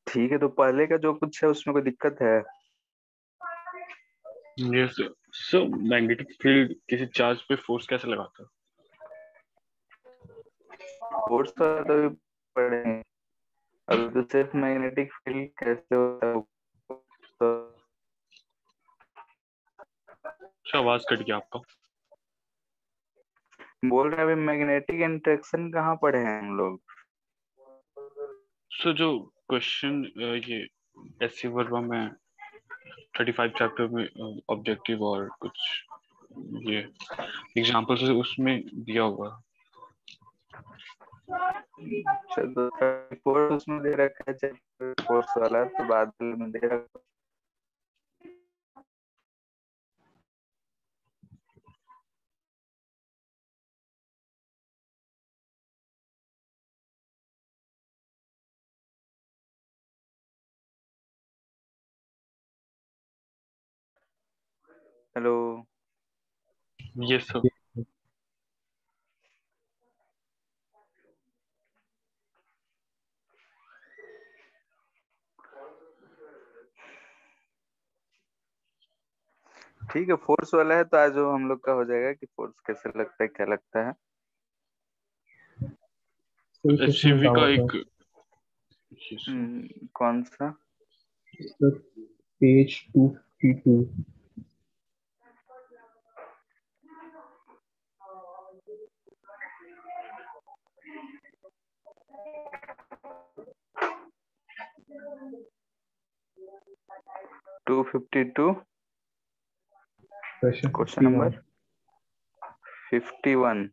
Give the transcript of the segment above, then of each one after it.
ठीक है, तो पहले का जो कुछ है उसमें कोई दिक्कत है? यस सो मैग्नेटिक फील्ड किसी चार्ज पे फोर्स कैसे लगाता है? फोर्स तो अभी पढ़े हैं। अभी तो सिर्फ मैग्नेटिक फील्ड कैसे होता है तो अच्छा, आवाज कट गया आपका। बोल रहे हैं। अभी मैग्नेटिक इंटरेक्शन कहाँ पढ़े हैं हम लोग? सो जो क्वेश्चन ये एससी वर्मा में 35 चैप्टर में ऑब्जेक्टिव और कुछ ये एग्जांपल से उसमें दिया हुआ। अच्छा, तो फोर्स उसमें दे रखा है, चैप्टर फोर्स वाला तो बाद में दे रखा। हेलो। ये सब ठीक है, फोर्स वाला है तो आज वो हम लोग का हो जाएगा कि फोर्स कैसे लगता है, क्या लगता है। सर क्वेश्चन एचसीवी का बताओ सर। एक कौन सा? Sir page 252। 252 question question 51। Number 51।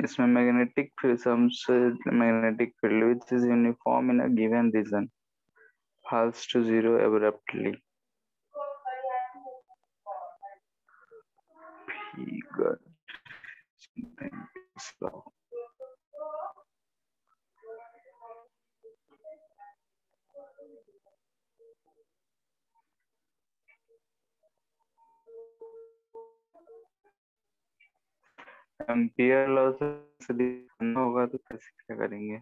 इसमें magnetic field magnetic field which is uniform in a given region falls to zero abruptly. Figure something slow. Ampere law से दिखाना होगा तो कैसे क्या करेंगे?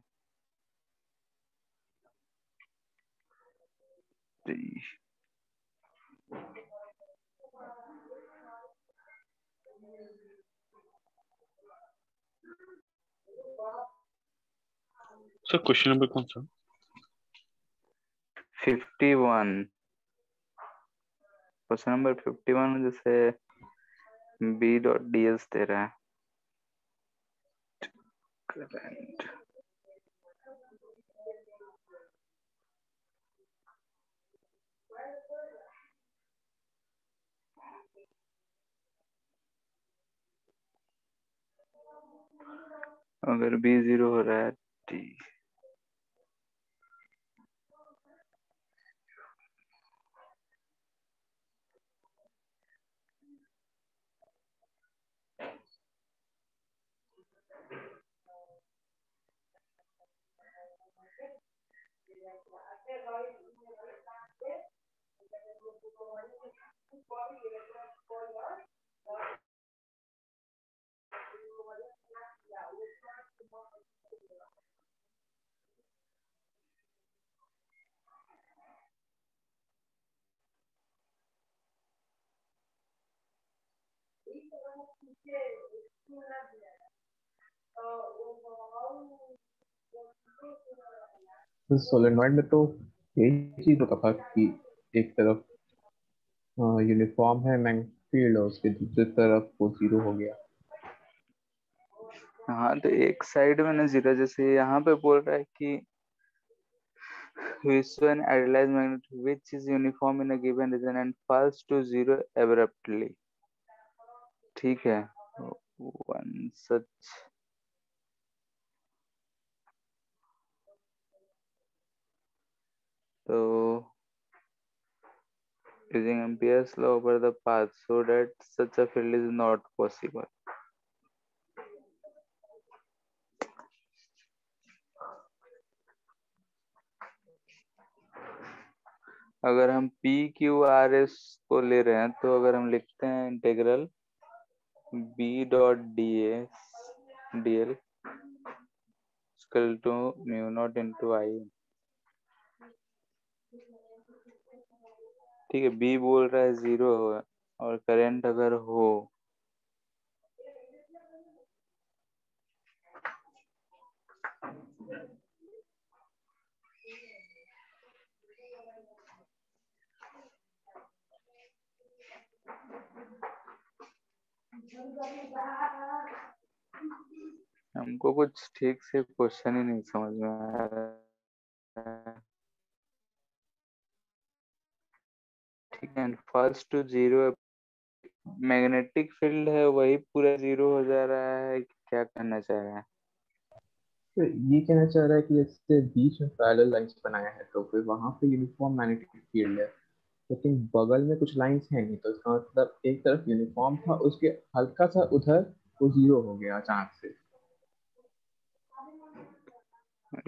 सर क्वेश्चन नंबर कौन सा? 51। क्वेश्चन नंबर 51 जैसे बी डॉट डी एस दे रहा है। करंट अगर बी जीरो हो रहा है टी। सोलेनॉइड में तो यही चीज होता था कि एक तरफ यूनिफॉर्म है मैग्नेटिक फील्ड और उसके दूसरी तरफ वो जीरो हो गया। हाँ, तो एक साइड में ना जीरो, जैसे यहाँ पे बोल रहा है कि We show an idealized magnet which is uniform in a given region and falls to zero abruptly. ठीक है. One such so using Ampere's law over the path so that such a field is not possible. अगर हम P Q R S को ले रहे हैं तो अगर हम लिखते हैं integral B dot D S D L equal to mu naught into I. ठीक है, बी बोल रहा है 0 और करंट अगर हो हमको कुछ ठीक से क्वेश्चन ही नहीं समझ में आ रहा है. ठीक है, first to zero magnetic field है वही पूरा 0 हो जा रहा है. क्या करना चाह रहा है? तो ये कहना चाह रहा है कि जैसे बीच में पैरेलल लाइंस बनाया है तो फिर वहां पे यूनिफॉर्म मैग्नेटिक फील्ड है, लेकिन बगल में कुछ लाइंस है नहीं, तो इसका मतलब एक तरफ यूनिफॉर्म था, उसके हल्का सा उधर वो जीरो हो गया अचानक से.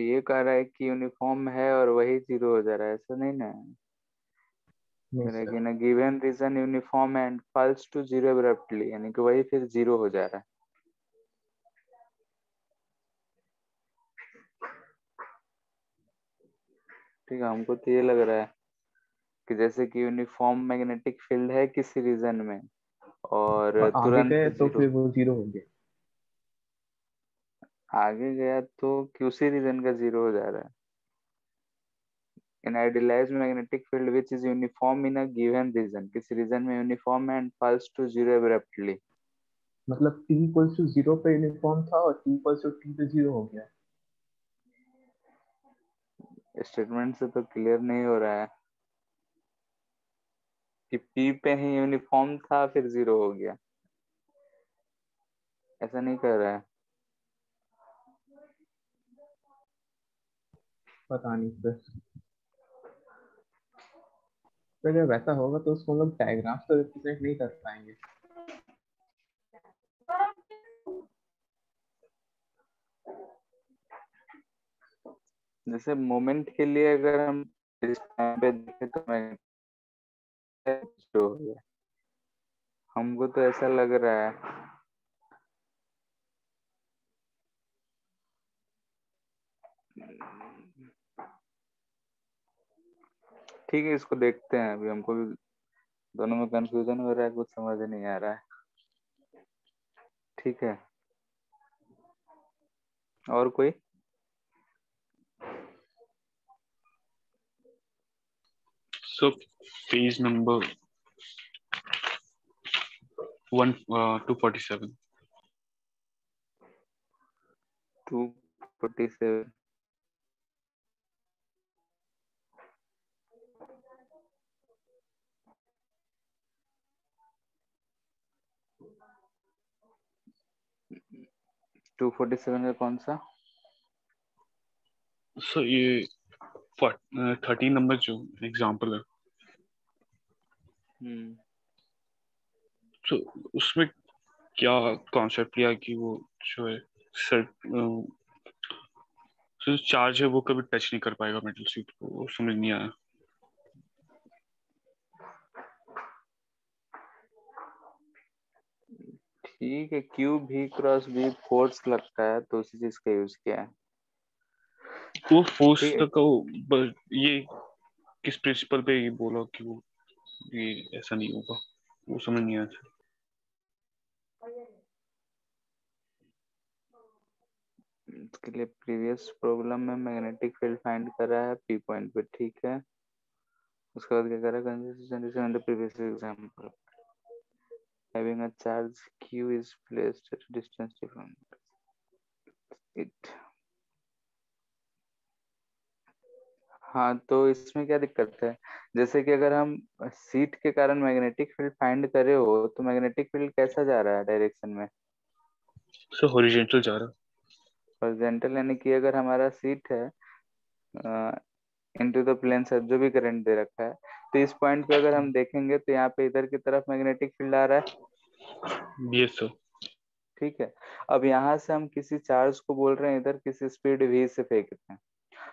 ये कह रहा है कि यूनिफॉर्म है और वही 0 हो जा रहा है, ऐसा नहीं ना. नहीं sir. in a given region uniform and falls to zero abruptly यानी कि वही फिर 0 हो जा रहा है. ठीक है, हमको तो ये लग रहा है कि जैसे कि यूनिफॉर्म मैग्नेटिक फील्ड है किसी रीजन में और और आगे तुरंत गए तो 0 फिर वो जीरो हो गया. आगे गया तो किसी रीजन का 0 हो जा रहा है. an idealized magnetic field which is uniform in a given region किसी रीजन में यूनिफॉर्म है and falls to zero abruptly. मतलब t इक्वल्स टू जीरो पे यूनिफॉर्म था और t इक्वल्स टू t पे जीरो हो गया. स्टेटमेंट से तो क्लियर नहीं हो रहा है कि P पे ही यूनिफॉर्म था फिर 0 हो गया, ऐसा नहीं कर रहा है. पता नहीं सर. तो अगर वैसा होगा तो उसको हम लोग डायग्राम तो रिप्रेजेंट नहीं कर पाएंगे. जैसे मोमेंट के लिए अगर हम इस टाइम पे देखें तो मैं जो हो गया, हमको तो ऐसा लग रहा है. ठीक है, इसको देखते हैं. अभी हमको भी दोनों में कंफ्यूजन हो रहा है, कुछ समझ नहीं आ रहा है. ठीक है, और कोई? So page number 247. 247. टू 47 का कौन सा? So ये 13 नंबर जो एग्जाम्पल है, तो उसमें क्या कॉन्सेप्ट लिया कि वो जो है सर जो चार्ज है वो कभी टच नहीं कर पाएगा मेटल शीट को, वो समझ नहीं आया. ठीक है, क्यू भी क्रॉस भी फोर्स लगता है तो उसी चीज का यूज किया है. वो फोर्स ठीक है, तक का ये किस प्रिंसिपल पे ये बोला कि वो ये ऐसा नहीं होगा, वो समझ नहीं आया. इसके लिए प्रीवियस प्रॉब्लम में मैग्नेटिक फील्ड फाइंड करा है पी पॉइंट पे. ठीक है, उसके बाद क्या करा, consistency in the previous example having a charge q is placed at a distance different it हाँ, तो इसमें क्या दिक्कत है? जैसे कि अगर हम सीट के कारण मैग्नेटिक फील्ड फाइंड करे हो तो मैग्नेटिक फील्ड कैसा जा रहा है डायरेक्शन में? सर हॉरिजॉन्टल जा रहा हॉरिजॉन्टल, यानी कि अगर हमारा सीट है इनटू द प्लेन से जो भी करंट दे रखा है, तो इस पॉइंट पे अगर हम देखेंगे तो यहाँ पे इधर की तरफ मैग्नेटिक फील्ड आ रहा है। ये सर। ठीक है। अब यहाँ से हम किसी चार्ज को बोल रहे हैं इधर किसी स्पीड v से फेंकते हैं,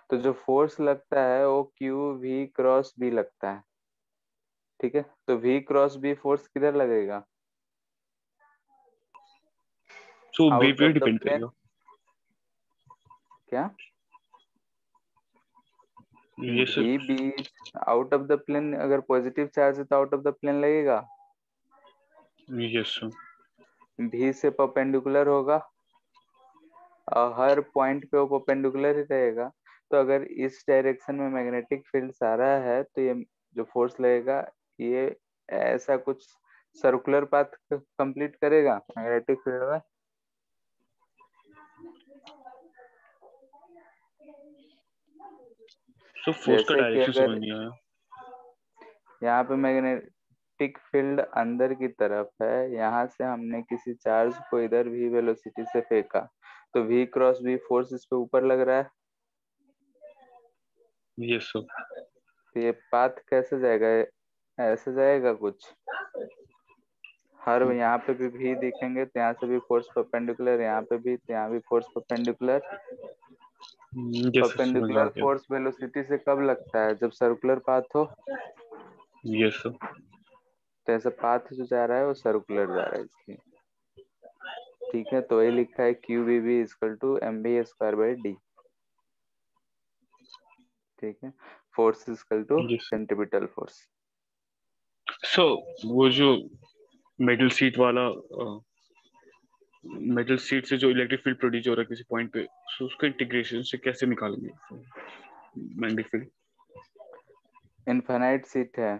तो जो फोर्स लगता है वो क्यू वी क्रॉस बी लगता है। ठीक है, तो v क्रॉस बी फोर्स किधर लगेगा? सो वे आउट पे ऑफ द डिपेंड प्लेन। करेगा। क्या? ये v sir. B out of the plane, अगर पॉजिटिव चार्ज है तो आउट ऑफ द प्लेन लगेगा, ये सर। v से परपेंडिकुलर होगा और हर पॉइंट पे वो परपेंडिकुलर ही रहेगा। तो अगर इस डायरेक्शन में मैग्नेटिक फील्ड सारा है तो ये जो फोर्स लगेगा ये ऐसा कुछ सर्कुलर पाथ कंप्लीट करेगा मैग्नेटिक फील्ड में। सो फोर्स का जैसे कि डायरेक्शन समझ अगर नहीं आया। यहाँ पे मैग्नेटिक फील्ड अंदर की तरफ है, यहाँ से हमने किसी चार्ज को इधर भी वेलोसिटी से फेंका, तो v क्रॉस v फोर्स इस पे ऊपर लग रहा है। ये सर। तो ये पाथ कैसे जाएगा? ऐसे जाएगा कुछ। हर यहाँ पे भी v दिखेंगे तो यहाँ से भी फोर्स परपेंडिकुलर, यहाँ पे भी तो यहाँ भी फोर्स परपेंडिकुलर। ये सर समझ आ परपेंडिकुलर गया। फोर्स वेलोसिटी से कब लगता है? जब सर्कुलर पाथ हो। ये सर। तो ऐसा पाथ जो जा रहा है वो सर्कुलर जा रहा है इसलिए। ठीक है, तो ये लिखा है Q B B is equal to M B square by D. ठीक है, फोर्स इजकल टू ये सर। Centripetal force. सो वो जो मेटल सीट वाला मेटल सीट से जो इलेक्ट्रिक फील्ड प्रोड्यूस हो रहा है किसी पॉइंट पे, so उसका इंटीग्रेशन से कैसे निकालेंगे मैग्नेटिक फील्ड? इनफाइनाइट सीट है,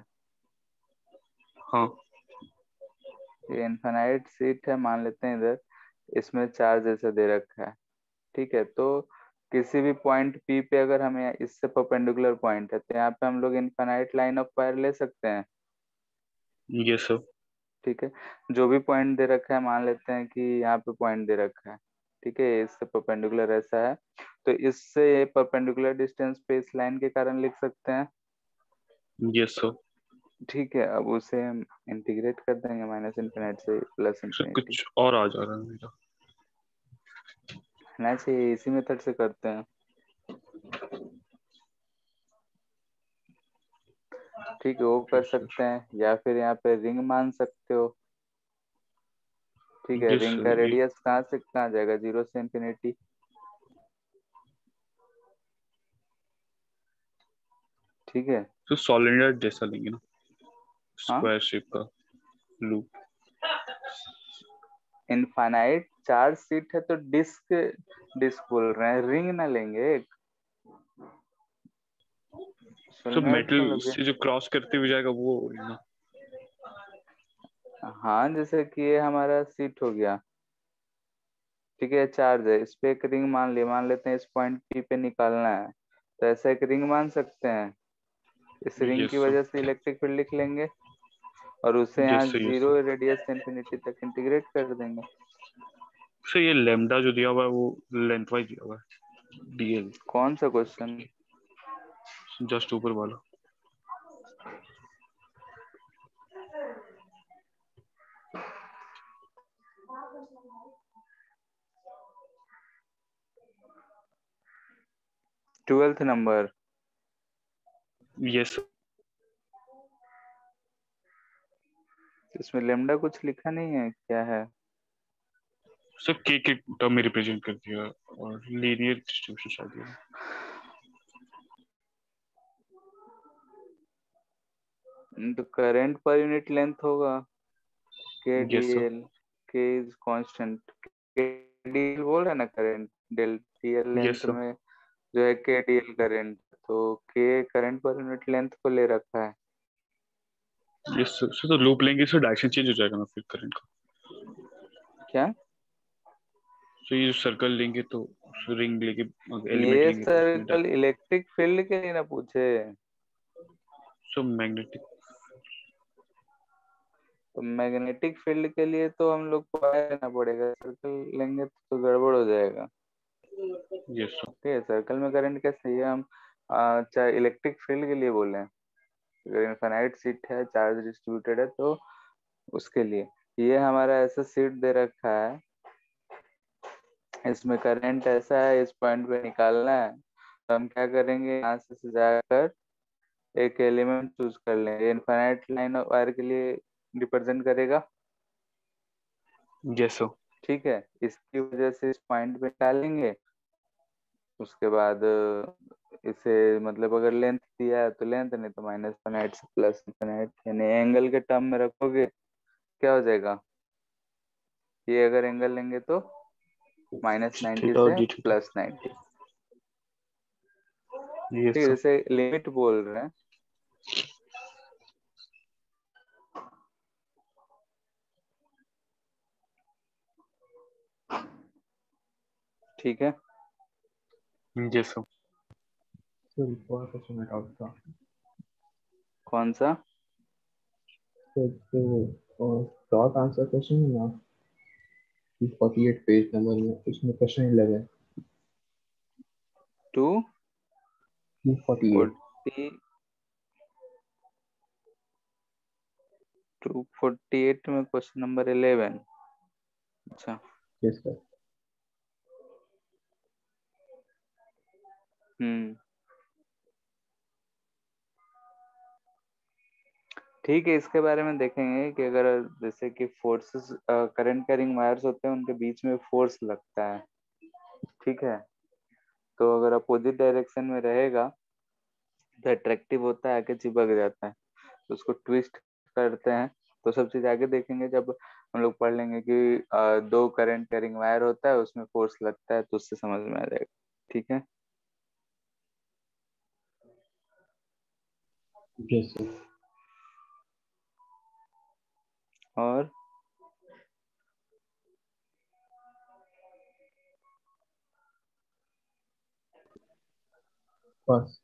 हाँ। ये इनफाइनाइट सीट है मान लेते हैं इधर, इसमें चार्ज ऐसा दे रखा है। ठीक है, तो किसी भी पॉइंट P पे अगर हमें इससे परपेंडिकुलर पॉइंट है तो यहाँ पे हम लोग इनफाइनाइट लाइन ऑफ वायर ले सकते हैं। ये सर। ठीक है, जो भी पॉइंट दे रखा है मान लेते हैं कि यहाँ पे पॉइंट दे रखा है। ठीक है, इससे परपेंडिकुलर ऐसा है, तो इससे परपेंडिकुलर डिस्टेंस पे इस लाइन के कारण लिख सकते हैं। ये सर। ठीक है, अब उसे हम इंटीग्रेट कर देंगे माइनस इन्फिनिटी से प्लस सर इन्फिनिटी। कुछ और आ जा रहा है मेरा। ना चाहिए, इसी मेथड से करते हैं। ठीक है, वो कर सकते हैं या फिर यहाँ पे रिंग मान सकते हो। ठीक है, ये रिंग का सर। ये रेडियस कहाँ से कहाँ जाएगा? 0 से इन्फिनिटी। ठीक है। तो सॉलिड जैसा लेंगे ना, हाँ, स्क्वायर शेप का लूप। इनफाइनाइट चार्ज सीट है तो डिस्क, डिस्क बोल रहे हैं, रिंग ना लेंगे एक तो सोलनॉइड मेटल क्यों लोगे? से जो क्रॉस करते हुए जाएगा वो ना। हाँ, जैसे कि ये हमारा सीट हो गया। ठीक है, चार्ज है, इस पे एक रिंग मान लेते हैं इस पॉइंट P पे निकालना है, तो ऐसा एक रिंग मान सकते हैं। इस रिंग यस की सर। वजह से इलेक्ट्रिक फील्ड लिख लेंगे और उसे यहाँ yes sir. Yes zero sir. Radius से इन्फिनिटी तक इंटीग्रेट कर देंगे। सर ये लेमडा जो दिया हुआ है वो लेंथ वाइज दिया हुआ है, डीएल। कौन सा क्वेश्चन? जस्ट ऊपर वाला। 12th number. यस। इसमें लेमडा कुछ लिखा नहीं है, क्या है? सर के टर्म में रिप्रेजेंट कर दिया और लीनियर डिस्ट्रीब्यूशन शायद ये। तो करंट पर यूनिट लेंथ होगा K D yes sir. L. K is constant, K D L बोल रहा है ना current, del T L yes length sir. में जो है के डी एल करंट, तो के करंट पर यूनिट लेंथ को ले रखा है। Yes sir. सर तो लूप लेंगे सर डायरेक्शन चेंज हो जाएगा ना फिर करंट का। क्या? तो ये सर्कल लेंगे तो रिंग लेके एलिमेंट ये लेंगे तो उसमें सर्कल इलेक्ट्रिक फील्ड के लिए ना पूछे, सो मैग्नेटिक। तो मैग्नेटिक फील्ड के लिए तो हम लोग को वायर लेना पड़ेगा, सर्कल लेंगे तो गड़बड़ हो जाएगा। Yes sir. ठीक है, सर्कल में करंट कैसे है, हम चाहे इलेक्ट्रिक फील्ड के लिए बोले, अगर इनफाइनाइट सीट है, चार्ज डिस्ट्रीब्यूटेड है तो उसके लिए। ये हमारा ऐसा सीट दे रखा है, इसमें करंट ऐसा है, इस पॉइंट पे निकालना है, तो हम क्या करेंगे, यहाँ से जाकर एक एलिमेंट चूज कर लेंगे, इनफाइनाइट लाइन ऑफ वायर के लिए रिप्रेजेंट करेगा। Yes sir. ठीक है, इसकी वजह से इस पॉइंट पे निकालेंगे। उसके बाद इसे मतलब अगर लेंथ दिया है तो लेंथ, नहीं तो माइनस इनफाइनाइट से प्लस इनफाइनाइट, यानी एंगल के टर्म में रखोगे क्या हो जाएगा, ये अगर एंगल लेंगे तो -90 थीटा और से डी थीटा। +90। ठीक यस है, सर। जैसे लिमिट बोल रहे हैं, ठीक है। Yes sir. सर एक और क्वेश्चन में डाउट था। कौन सा? सर तो शॉर्ट आंसर क्वेश्चन है ना, 48 पेज नंबर में, उसमें क्वेश्चन 11। टू 248। 40 248 में क्वेश्चन नंबर 11। अच्छा। Yes sir. हम्म, ठीक है, इसके बारे में देखेंगे कि अगर जैसे कि फोर्सेस, करंट कैरिंग वायर्स होते हैं, उनके बीच में फोर्स लगता है। ठीक है, तो अगर अपोजिट डायरेक्शन में रहेगा तो अट्रैक्टिव होता है, आके चिपक जाता है, तो उसको ट्विस्ट करते हैं। तो सब चीज आगे देखेंगे जब हम लोग पढ़ लेंगे कि दो करंट कैरिंग वायर होता है, उसमें फोर्स लगता है, तो उससे समझ में आ जाएगा। ठीक है। Yes sir. और बस।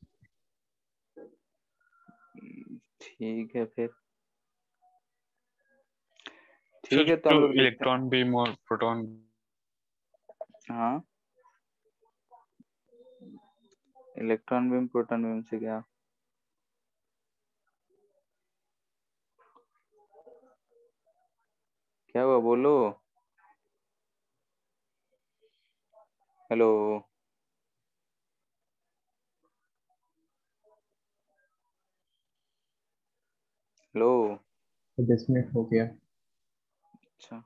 ठीक है फिर, ठीक सर है, तो तो हम लोग देखते हैं। इलेक्ट्रॉन बीम और प्रोटॉन। हाँ, इलेक्ट्रॉन बीम प्रोटॉन बीम से क्या? क्या हुआ, बोलो। हेलो। हेलो। डिस्कनेक्ट हो गया। अच्छा।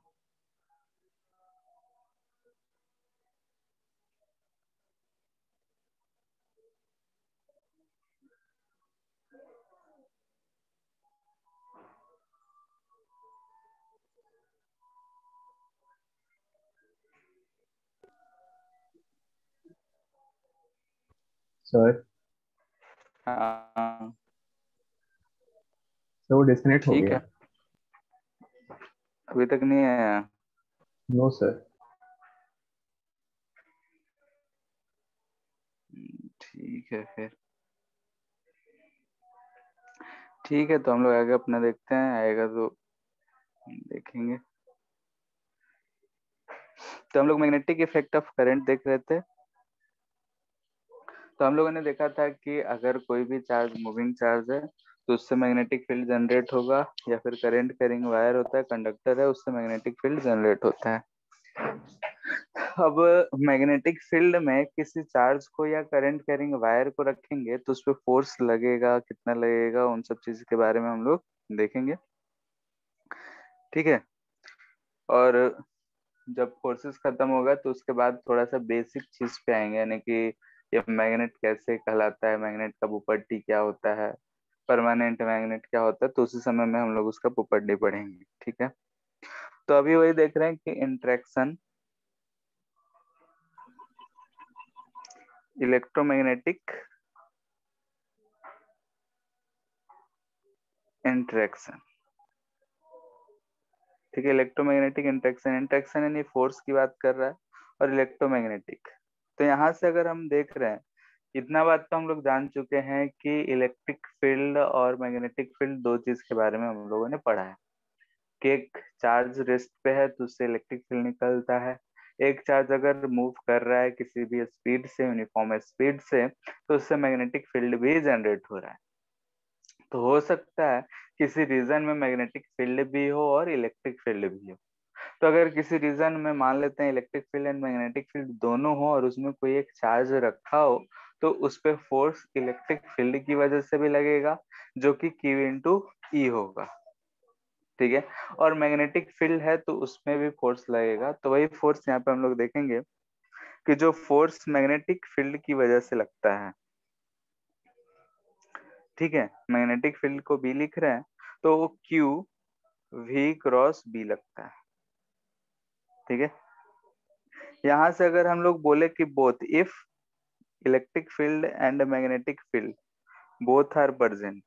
सर हाँ, सर वो डिस्कनेक्ट हो ठीक गया। है, अभी तक नहीं आया। No sir. ठीक है फिर, ठीक है, तो हम लोग आगे अपना देखते हैं, आएगा तो देखेंगे। तो हम लोग मैग्नेटिक इफेक्ट ऑफ करंट देख रहे थे। तो हम लोगों ने देखा था कि अगर कोई भी चार्ज मूविंग चार्ज है तो उससे मैग्नेटिक फील्ड जनरेट होगा, या फिर करंट कैरिंग वायर होता है, कंडक्टर है, उससे मैग्नेटिक फील्ड जनरेट होता है। अब मैग्नेटिक फील्ड में किसी चार्ज को या करंट कैरिंग वायर को रखेंगे तो उस पर फोर्स लगेगा, कितना लगेगा, उन सब चीज के बारे में हम लोग देखेंगे। ठीक है, और जब फोर्सेस खत्म होगा तो उसके बाद थोड़ा सा बेसिक चीज पे आएंगे, यानी कि ये मैग्नेट कैसे कहलाता है, मैग्नेट का प्रॉपर्टी क्या होता है, परमानेंट मैग्नेट क्या होता है, तो उसी समय में हम लोग उसका प्रॉपर्टी पढ़ेंगे। ठीक है, तो अभी वही देख रहे हैं कि इंट्रैक्शन, इलेक्ट्रोमैग्नेटिक इंट्रैक्शन। ठीक है, इलेक्ट्रोमैग्नेटिक इंट्रैक्शन, इंट्रैक्शन यानी फोर्स की बात कर रहा है, और इलेक्ट्रोमैग्नेटिक तो यहाँ से अगर हम देख रहे हैं, इतना बात तो हम लोग जान चुके हैं कि इलेक्ट्रिक फील्ड और मैग्नेटिक फील्ड दो चीज के बारे में हम लोगों ने पढ़ा है कि एक चार्ज रेस्ट पे है तो उससे इलेक्ट्रिक फील्ड निकलता है, एक चार्ज अगर मूव कर रहा है किसी भी स्पीड से, यूनिफॉर्म स्पीड से, तो उससे मैग्नेटिक फील्ड भी जनरेट हो रहा है। तो हो सकता है किसी रीजन में मैग्नेटिक फील्ड भी हो और इलेक्ट्रिक फील्ड भी हो। तो अगर किसी रीजन में मान लेते हैं electric field and magnetic field दोनों हो और उसमें कोई एक चार्ज रखा हो, तो उस पे फोर्स इलेक्ट्रिक फील्ड की वजह से भी लगेगा जो कि Q इंटू ई होगा, ठीक है। और मैग्नेटिक फील्ड है तो उसमें भी फोर्स लगेगा, तो वही फोर्स यहाँ पे हम लोग देखेंगे कि जो फोर्स मैग्नेटिक फील्ड की वजह से लगता है, ठीक है, मैग्नेटिक फील्ड को बी लिख रहे हैं तो वो Q V क्रॉस बी लगता है, ठीक है। यहाँ से अगर हम लोग बोले कि both if electric field and magnetic field both are present,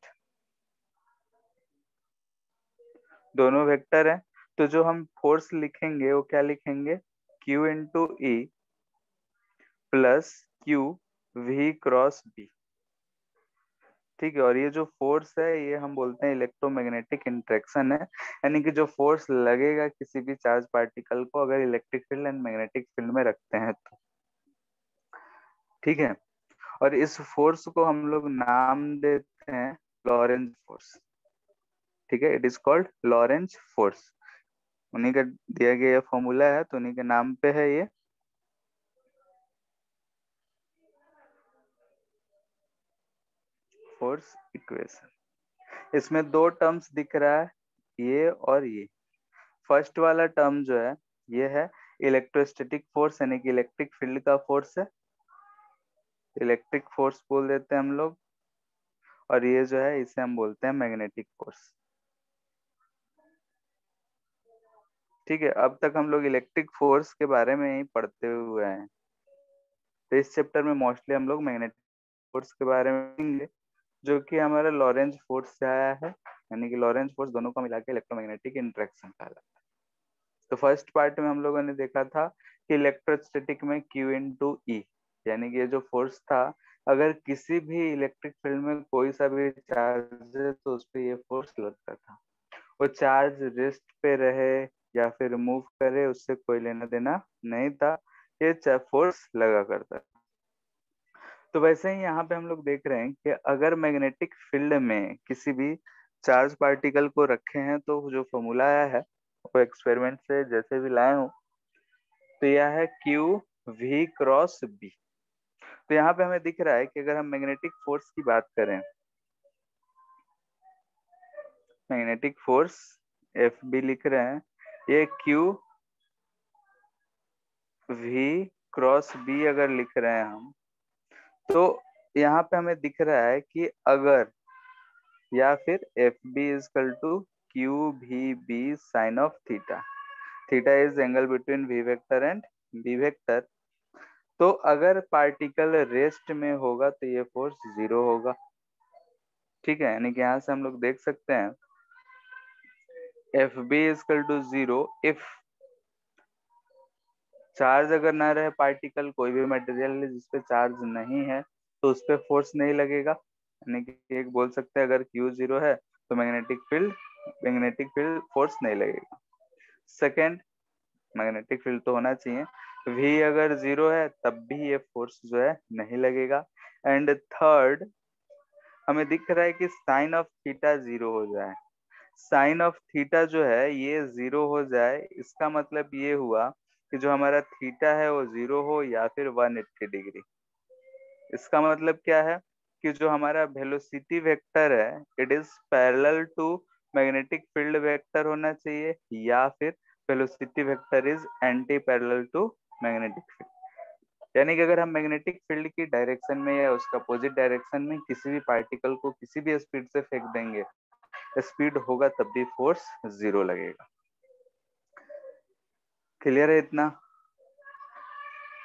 दोनों वेक्टर है, तो जो हम फोर्स लिखेंगे वो क्या लिखेंगे, Q into E plus Q V cross B, ठीक है। और ये जो फोर्स है ये हम बोलते हैं इलेक्ट्रोमैग्नेटिक इंटरेक्शन है, यानी कि जो फोर्स लगेगा किसी भी चार्ज पार्टिकल को अगर electric field and magnetic field में रखते हैं तो, ठीक है। और इस फोर्स को हम लोग नाम देते हैं लॉरेंज फोर्स, ठीक है, it is called Lorentz force. उन्हीं का दिया गया फॉर्मूला है तो उन्हीं के नाम पे है ये। फोर्स इक्वेशन, इसमें दो टर्म्स दिख रहा है, ये और ये। फर्स्ट वाला टर्म जो है ये है इलेक्ट्रोस्टैटिक फोर्स, यानी कि इलेक्ट्रिक फील्ड का फोर्स है, इलेक्ट्रिक फोर्स बोल देते हैं हम लोग। और ये जो है इसे हम बोलते हैं मैग्नेटिक फोर्स, ठीक है। अब तक हम लोग इलेक्ट्रिक फोर्स के बारे में ही पढ़ते हुए हैं, तो इस चैप्टर में मोस्टली हम लोग मैग्नेटिक फोर्स के बारे में पढ़ेंगे, जो कि हमारा लॉरेंज फोर्स से आया है, यानी कि लॉरेंज फोर्स दोनों को मिला के इलेक्ट्रोमैग्नेटिक इंटरेक्शन कहलाता है। तो फर्स्ट पार्ट में हम लोगों ने देखा था कि इलेक्ट्रोस्टैटिक में Q इंटू ई, यानी कि ये जो फोर्स था, अगर किसी भी इलेक्ट्रिक फील्ड में कोई सा भी चार्ज है तो उस पर ये फोर्स लगता था, वो चार्ज रेस्ट पे रहे या फिर मूव करे उससे कोई लेना देना नहीं था, ये फोर्स लगा करता था। तो वैसे ही यहाँ पे हम लोग देख रहे हैं कि अगर मैग्नेटिक फील्ड में किसी भी चार्ज पार्टिकल को रखे हैं तो जो फॉर्मूला आया है वो एक्सपेरिमेंट से जैसे भी लाए हूँ, तो यह है Q V क्रॉस B। तो यहाँ पे हमें दिख रहा है कि अगर हम मैग्नेटिक फोर्स की बात करें, मैग्नेटिक फोर्स FB लिख रहे हैं, ये Q V क्रॉस B अगर लिख रहे हैं हम, तो यहाँ पे हमें दिख रहा है कि अगर, या फिर F B is equal to Q भी B sine of theta, theta is angle between V vector and B vector. तो अगर पार्टिकल रेस्ट में होगा तो ये फोर्स जीरो होगा, ठीक है। यानी कि यहाँ से हम लोग देख सकते हैं F B is equal to zero if charge अगर ना रहे पार्टिकल, कोई भी मटेरियल है जिसपे चार्ज नहीं है तो उस पर फोर्स नहीं लगेगा, यानी कि एक बोल सकते हैं अगर Q जीरो है तो मैग्नेटिक फील्ड फोर्स नहीं लगेगा। सेकेंड, मैग्नेटिक फील्ड तो होना चाहिए, V अगर जीरो है तब भी ये फोर्स जो है नहीं लगेगा। एंड थर्ड, हमें दिख रहा है कि साइन ऑफ थीटा जीरो हो जाए, साइन ऑफ थीटा जो है ये जीरो हो जाए, इसका मतलब ये हुआ कि जो हमारा थीटा है वो जीरो हो या फिर 180 डिग्री। इसका मतलब क्या है कि जो हमारा वेलोसिटी वेक्टर है it is parallel to magnetic field vector होना चाहिए, या फिर velocity vector is anti parallel to magnetic field. यानी कि अगर हम मैग्नेटिक फील्ड की डायरेक्शन में या उसका अपोजिट डायरेक्शन में किसी भी पार्टिकल को किसी भी स्पीड से फेंक देंगे, स्पीड होगा तब भी फोर्स जीरो लगेगा। क्लियर है इतना?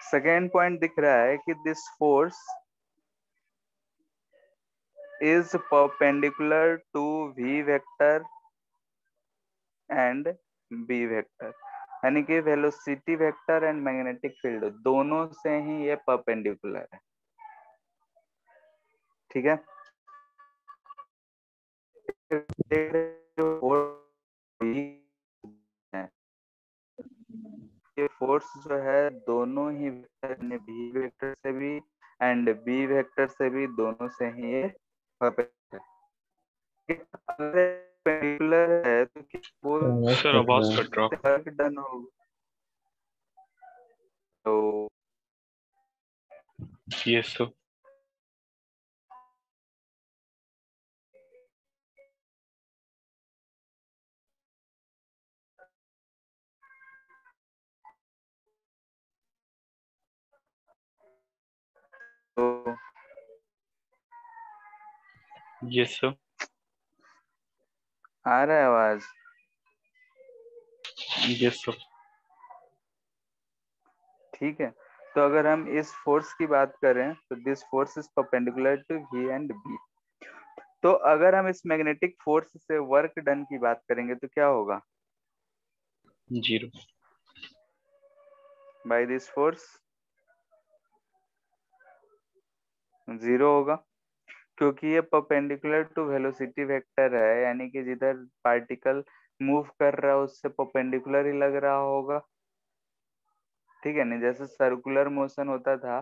सेकेंड पॉइंट दिख रहा है कि this force is perpendicular to V vector and B vector। यानी कि velocity vector and magnetic field दोनों से ही ये परपेंडिकुलर है। ठीक है, ये फोर्स जो है दोनों ही वेक्टर बी वेक्टर से भी एंड बी वेक्टर से भी, दोनों से ही ये परपेंडिकुलर है। तो आवाज सर कट आवाज रहा है। कट रहा। वर्क डन होगा तो यस सर। तो यस सर। आ रहा है आवाज? Yes sir. ठीक है, तो अगर हम इस फोर्स की बात करें तो this force is perpendicular to V and B. तो अगर हम इस मैग्नेटिक फोर्स से वर्क डन की बात करेंगे तो क्या होगा? 0। बाय दिस फोर्स 0 होगा, क्योंकि ये परपेंडिकुलर टू वेलोसिटी वेक्टर है, यानी कि जिधर पार्टिकल मूव कर रहा है उससे परपेंडिकुलर ही लग रहा होगा। ठीक है, नहीं जैसे सर्कुलर मोशन होता था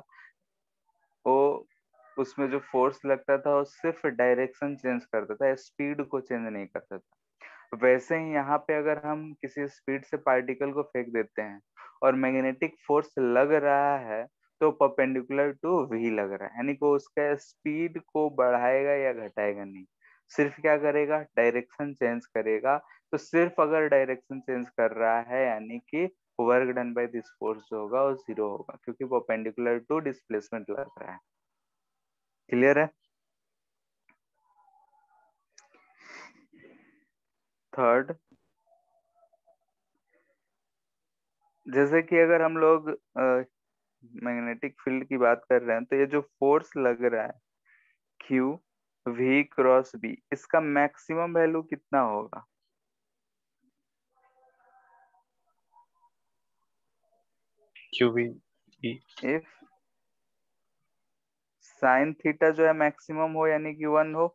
वो, उसमें जो फोर्स लगता था वो सिर्फ डायरेक्शन चेंज करता था, स्पीड को चेंज नहीं करता था। वैसे ही यहाँ पे अगर हम किसी स्पीड से पार्टिकल को फेंक देते हैं और मैग्नेटिक फोर्स लग रहा है तो परपेंडिकुलर टू वी लग रहा है, यानी कि उसका स्पीड को बढ़ाएगा या घटाएगा नहीं, सिर्फ क्या करेगा, डायरेक्शन चेंज करेगा। तो सिर्फ अगर डायरेक्शन चेंज कर रहा है यानी कि work done by this force जो होगा वो 0 होगा, क्योंकि परपेंडिकुलर टू डिस्प्लेसमेंट लग रहा है। क्लियर है? थर्ड, जैसे कि अगर हम लोग मैग्नेटिक फील्ड की बात कर रहे हैं तो ये जो फोर्स लग रहा है क्यू वी क्रॉस बी, इसका मैक्सिमम वैल्यू कितना होगा? QV। इफ साइन थीटा जो है मैक्सिमम हो यानी कि 1 हो,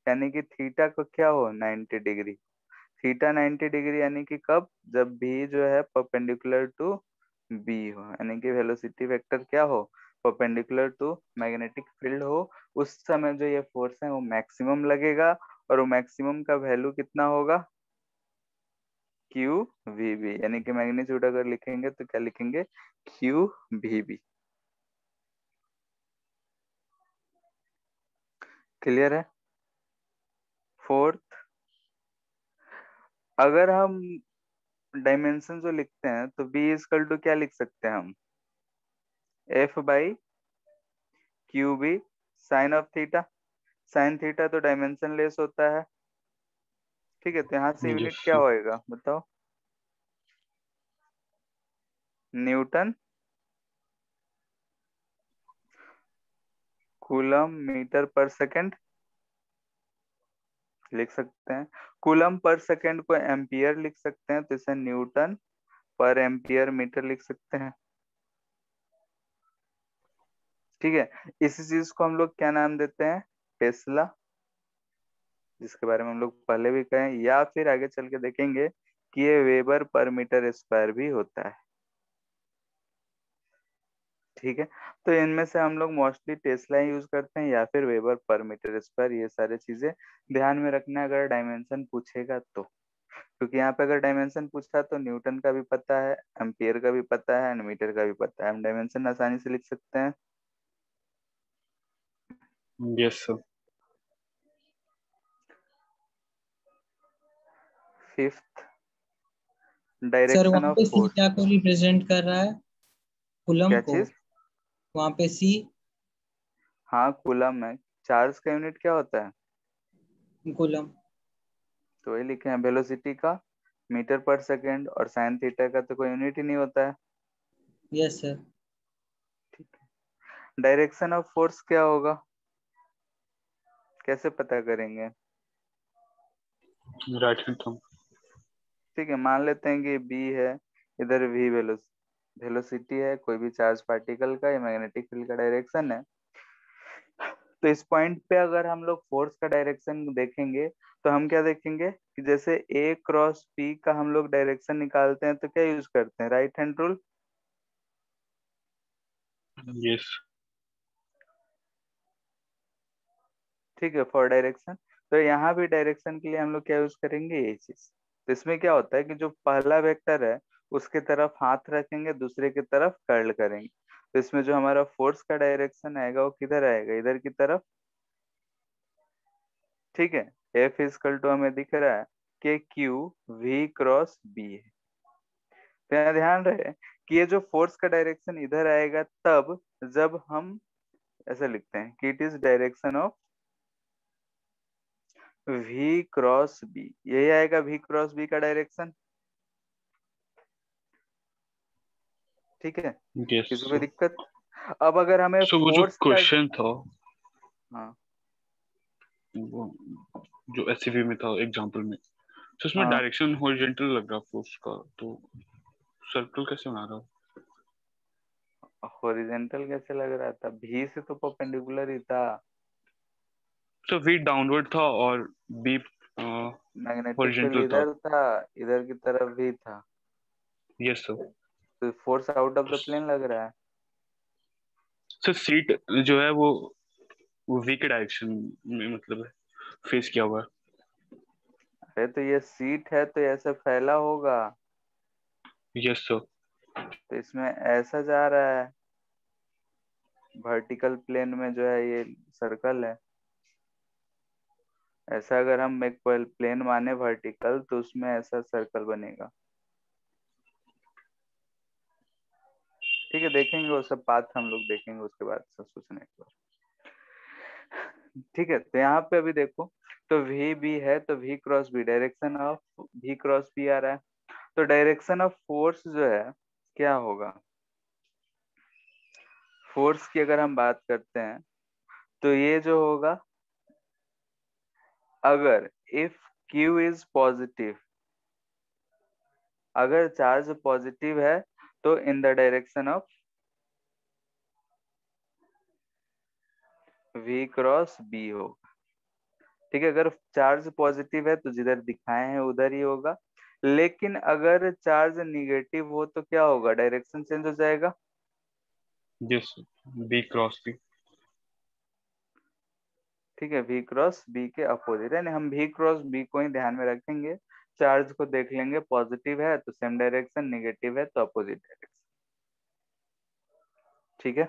यानी कि थीटा को क्या हो, 90 डिग्री। थीटा 90 डिग्री यानी कि कब, जब भी जो है परपेंडिकुलर टू बी हो, यानी कि वेलोसिटी वेक्टर क्या हो, परपेंडिकुलर टू मैग्नेटिक फील्ड हो, उस समय जो ये फोर्स है वो मैक्सिमम लगेगा। और वो मैक्सिमम का वैल्यू कितना होगा? क्यू वी बी, यानी कि मैग्नीट्यूड अगर लिखेंगे तो क्या लिखेंगे, क्यू वी बी। क्लियर है? फोर्थ, अगर हम डायमेंशन जो लिखते हैं तो बी इजकल टू क्या लिख सकते हैं हम, F by Q B sine of theta. Sine theta तो डायमेंशन लेस होता है। ठीक है, तो यहाँ से यूनिट यस क्या सर। होएगा बताओ, न्यूटन कूलम मीटर पर सेकंड लिख सकते हैं। कूलम पर सेकंड को एम्पियर लिख सकते हैं, तो इसे न्यूटन पर एम्पियर मीटर लिख सकते हैं। ठीक है, इसी चीज को हम लोग क्या नाम देते हैं, टेस्ला, जिसके बारे में हम लोग पहले भी कहें, या फिर आगे चल के देखेंगे कि ये वेबर पर मीटर स्क्वायर भी होता है। ठीक है, तो इनमें से हम लोग मोस्टली टेस्ला यूज करते हैं या फिर वेबर पर मीटर स्क्वायर, ये सारी चीजें ध्यान में रखना है अगर डायमेंशन पूछेगा तो। क्योंकि यहाँ पे अगर डायमेंशन पूछा तो न्यूटन का भी पता है, एम्पियर का भी पता है एंड मीटर का भी पता है, हम डायमेंशन आसानी से लिख सकते हैं। Yes sir. Fifth, sir direction वहाँ ऑफ पे सी फोर्स। क्या को रिप्रेजेंट कर रहा है, कूलम क्या को? चीज? वहाँ पे सी हाँ कूलम है, चार्ज का यूनिट क्या होता है, कूलम। तो वही लिखे हैं, वेलोसिटी का मीटर पर सेकेंड, और साइन थीटा का तो कोई यूनिट ही नहीं होता है। Yes sir. ठीक है, डायरेक्शन ऑफ फोर्स क्या होगा, कैसे पता करेंगे? Right hand thumb. ठीक है, मान लेते हैं कि बी है, इधर v वेलोसिटी है, कोई भी चार्ज पार्टिकल का, ये मैग्नेटिक फील्ड का डायरेक्शन है। तो इस पॉइंट पे अगर हम लोग फोर्स का डायरेक्शन देखेंगे तो हम क्या देखेंगे कि जैसे ए क्रॉस पी का हम लोग डायरेक्शन निकालते हैं तो क्या यूज करते हैं, राइट हैंड रूल। यस। ठीक है, फॉर डायरेक्शन। तो यहाँ भी डायरेक्शन के लिए हम लोग क्या यूज करेंगे, ये चीज। तो इसमें क्या होता है कि जो पहला वेक्टर है उसके तरफ हाथ रखेंगे, दूसरे की तरफ कर्ल करेंगे। तो इसमें जो हमारा फोर्स का डायरेक्शन आएगा वो किधर आएगा, इधर की तरफ। ठीक है, एफ इजकल टू हमें दिख रहा है कि क्यू वी क्रॉस बी है। तो यहाँ ध्यान रहे कि ये जो फोर्स का डायरेक्शन इधर आएगा तब जब हम ऐसा लिखते हैं कि it is direction of v cross B, यही आएगा v क्रॉस बी का डायरेक्शन। ठीक है, यस। किसी को दिक्कत। अब अगर हमें सो वो जो फोर्स का, क्वेश्चन था, हाँ वो जो एससीवी में था एग्जांपल में, तो उसमें हाँ, डायरेक्शन हॉरिजॉन्टल लग रहा फोर्स का, तो सर्कल कैसे बना रहा हूँ? हॉरिजेंटल कैसे लग रहा था, भी से तो परपेंडिकुलर ही था। तो वी डाउनवर्ड था और बी मैग्नेटिक फील्ड हॉरिजॉन्टल था। इधर था, इधर की तरफ भी था, यस सर। तो force out of the plane लग रहा है। सर सीट जो है वो वी के डायरेक्शन में मतलब है, फेस किया हुआ है। अरे तो ये सीट है तो ऐसे फैला होगा, यस सर। तो इसमें ऐसा जा रहा है, वर्टिकल प्लेन में जो है ये सर्कल है। ऐसा अगर हम एक प्लेन माने वर्टिकल तो उसमें ऐसा सर्कल बनेगा। ठीक है, देखेंगे वो सब पाथ हम लोग देखेंगे उसके बाद सब सोचने के बाद। ठीक है, तो यहाँ पे अभी देखो, तो वी बी है तो V cross B, direction of V cross B आ रहा है। तो डायरेक्शन ऑफ फोर्स जो है क्या होगा, फोर्स की अगर हम बात करते हैं तो ये जो होगा, अगर इफ Q इज पॉजिटिव, अगर चार्ज पॉजिटिव है तो in the direction of V cross B होगा। ठीक है, अगर चार्ज पॉजिटिव है तो जिधर दिखाए हैं उधर ही होगा, लेकिन अगर चार्ज निगेटिव हो तो क्या होगा, डायरेक्शन चेंज हो जाएगा। Yes, B cross B. ठीक है, V क्रॉस B के अपोजिट, यानी हम V क्रॉस B को ही ध्यान में रखेंगे। चार्ज को देख लेंगे, पॉजिटिव है तो सेम डायरेक्शन, निगेटिव है तो अपोजिट डायरेक्शन। ठीक है,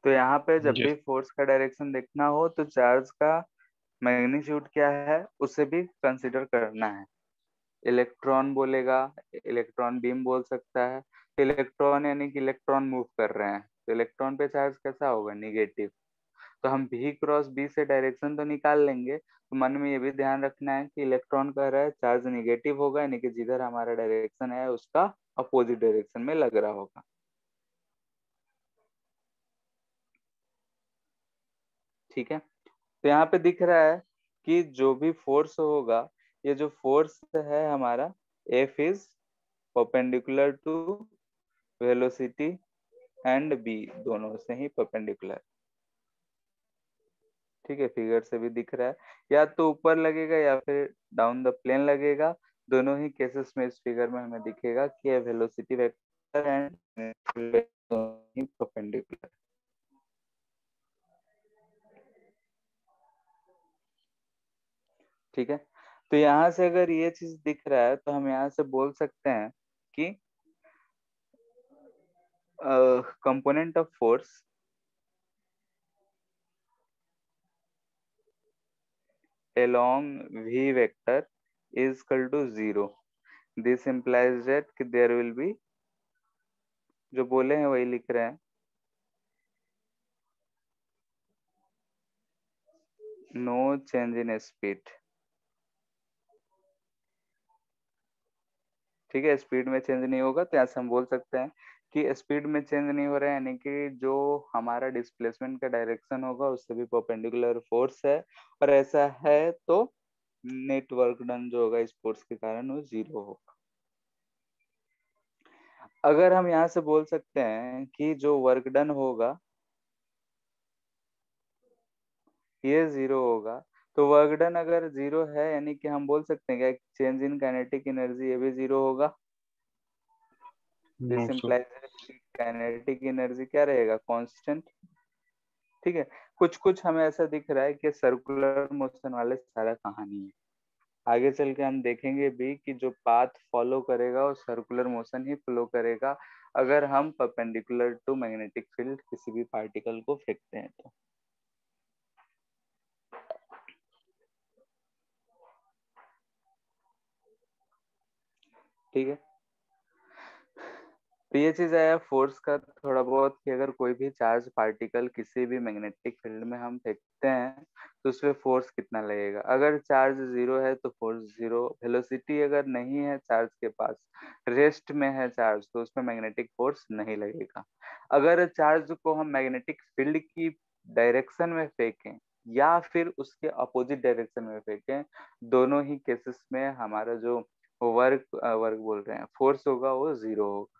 तो यहाँ पे जब भी यस। फोर्स का डायरेक्शन देखना हो तो चार्ज का मैग्नीट्यूड क्या है उसे भी कंसिडर करना है। इलेक्ट्रॉन बोलेगा, इलेक्ट्रॉन बीम बोल सकता है, तो इलेक्ट्रॉन यानी कि इलेक्ट्रॉन मूव कर रहे हैं तो इलेक्ट्रॉन पे चार्ज कैसा होगा, निगेटिव। तो हम भी क्रॉस बी से डायरेक्शन तो निकाल लेंगे, तो मन में ये भी ध्यान रखना है कि इलेक्ट्रॉन कह रहा है चार्ज निगेटिव होगा, यानी कि जिधर हमारा डायरेक्शन है उसका अपोजिट डायरेक्शन में लग रहा होगा। ठीक है, तो यहाँ पे दिख रहा है कि जो भी फोर्स होगा, ये जो फोर्स है हमारा F is perpendicular to velocity and B, दोनों से ही परपेंडिकुलर। ठीक है, फिगर से भी दिख रहा है, या तो ऊपर लगेगा या फिर डाउन द प्लेन लगेगा। दोनों ही केसेस में इस फिगर में हमें दिखेगा कि velocity vector and he perpendicular. ठीक है, तो यहाँ से अगर ये चीज दिख रहा है तो हम यहाँ से बोल सकते हैं कि component of force along v vector is equal to 0। this implies that कि there will be, जो बोले हैं वही लिख रहे हैं, no change in speed। ठीक है, स्पीड में चेंज नहीं होगा, तो यहाँ से हम बोल सकते हैं कि स्पीड में चेंज नहीं हो रहा है, यानी कि जो हमारा डिस्प्लेसमेंट का डायरेक्शन होगा उससे भी परपेंडिकुलर फोर्स है, और ऐसा है तो नेट वर्क डन जो होगा इस फोर्स के कारण वो 0 होगा। अगर हम यहाँ से बोल सकते हैं कि जो वर्क डन होगा ये 0 होगा, तो वर्क डन अगर 0 है यानी कि हम बोल सकते हैं क्या चेंज इन काइनेटिक एनर्जी ये भी 0 होगा। No this sir. Implies kinetic energy क्या रहेगा, कांस्टेंट। ठीक है, कुछ कुछ हमें ऐसा दिख रहा है कि सर्कुलर मोशन वाले सारा कहानी है। आगे चल के हम देखेंगे भी कि जो पाथ फॉलो करेगा वो सर्कुलर मोशन ही फ्लो करेगा अगर हम परपेंडिकुलर टू मैग्नेटिक फील्ड किसी भी पार्टिकल को फेंकते हैं तो। ठीक है, तो ये चीज आया फोर्स का थोड़ा बहुत कि अगर कोई भी चार्ज पार्टिकल किसी भी मैग्नेटिक फील्ड में हम फेंकते हैं तो उसमें फोर्स कितना लगेगा। अगर चार्ज 0 है तो फोर्स 0, वेलोसिटी अगर नहीं है चार्ज के पास, रेस्ट में है चार्ज, तो उसमें मैग्नेटिक फोर्स नहीं लगेगा। अगर चार्ज को हम मैग्नेटिक फील्ड की डायरेक्शन में फेंकें या फिर उसके अपोजिट डायरेक्शन में फेंकें, दोनों ही केसेस में हमारा जो वर्क वर्क बोल रहे हैं फोर्स होगा वो 0 होगा।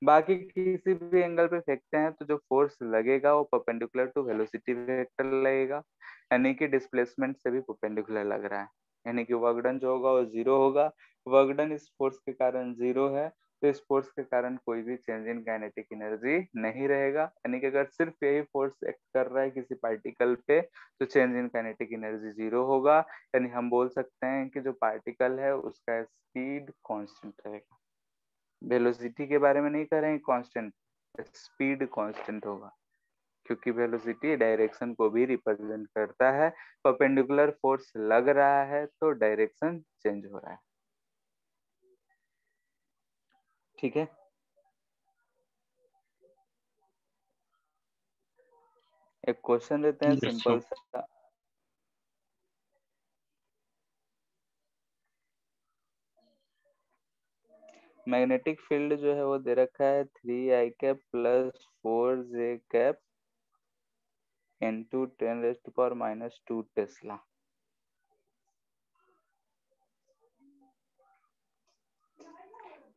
बाकी किसी भी एंगल पे फेंकते हैं तो जो फोर्स लगेगा वो परपेंडिकुलर टू वेलोसिटी वेक्टर लगेगा, यानी कि डिस्प्लेसमेंट से भी परपेंडिकुलर लग रहा है, यानी कि वर्क डन जो होगा वो 0 होगा। वर्क डन इस फोर्स के कारण 0 है, तो इस फोर्स के कारण कोई भी चेंज इन काइनेटिक एनर्जी नहीं रहेगा, यानी कि अगर सिर्फ यही फोर्स एक्ट कर रहा है किसी पार्टिकल पे तो चेंज इन काइनेटिक एनर्जी 0 होगा, यानी हम बोल सकते हैं कि जो पार्टिकल है उसका स्पीड कांस्टेंट रहेगा। वेलोसिटी के बारे में नहीं कर रहे हैं कांस्टेंट, स्पीड कांस्टेंट होगा, क्योंकि वेलोसिटी डायरेक्शन को भी रिप्रेजेंट करता है। परपेंडिकुलर फोर्स लग रहा है तो डायरेक्शन चेंज हो रहा है। ठीक है, एक क्वेश्चन देते हैं यस सिंपल सर। सा। मैग्नेटिक फील्ड जो है वो दे रखा है 3i cap plus 4j cap into 10⁻⁻2 tesla.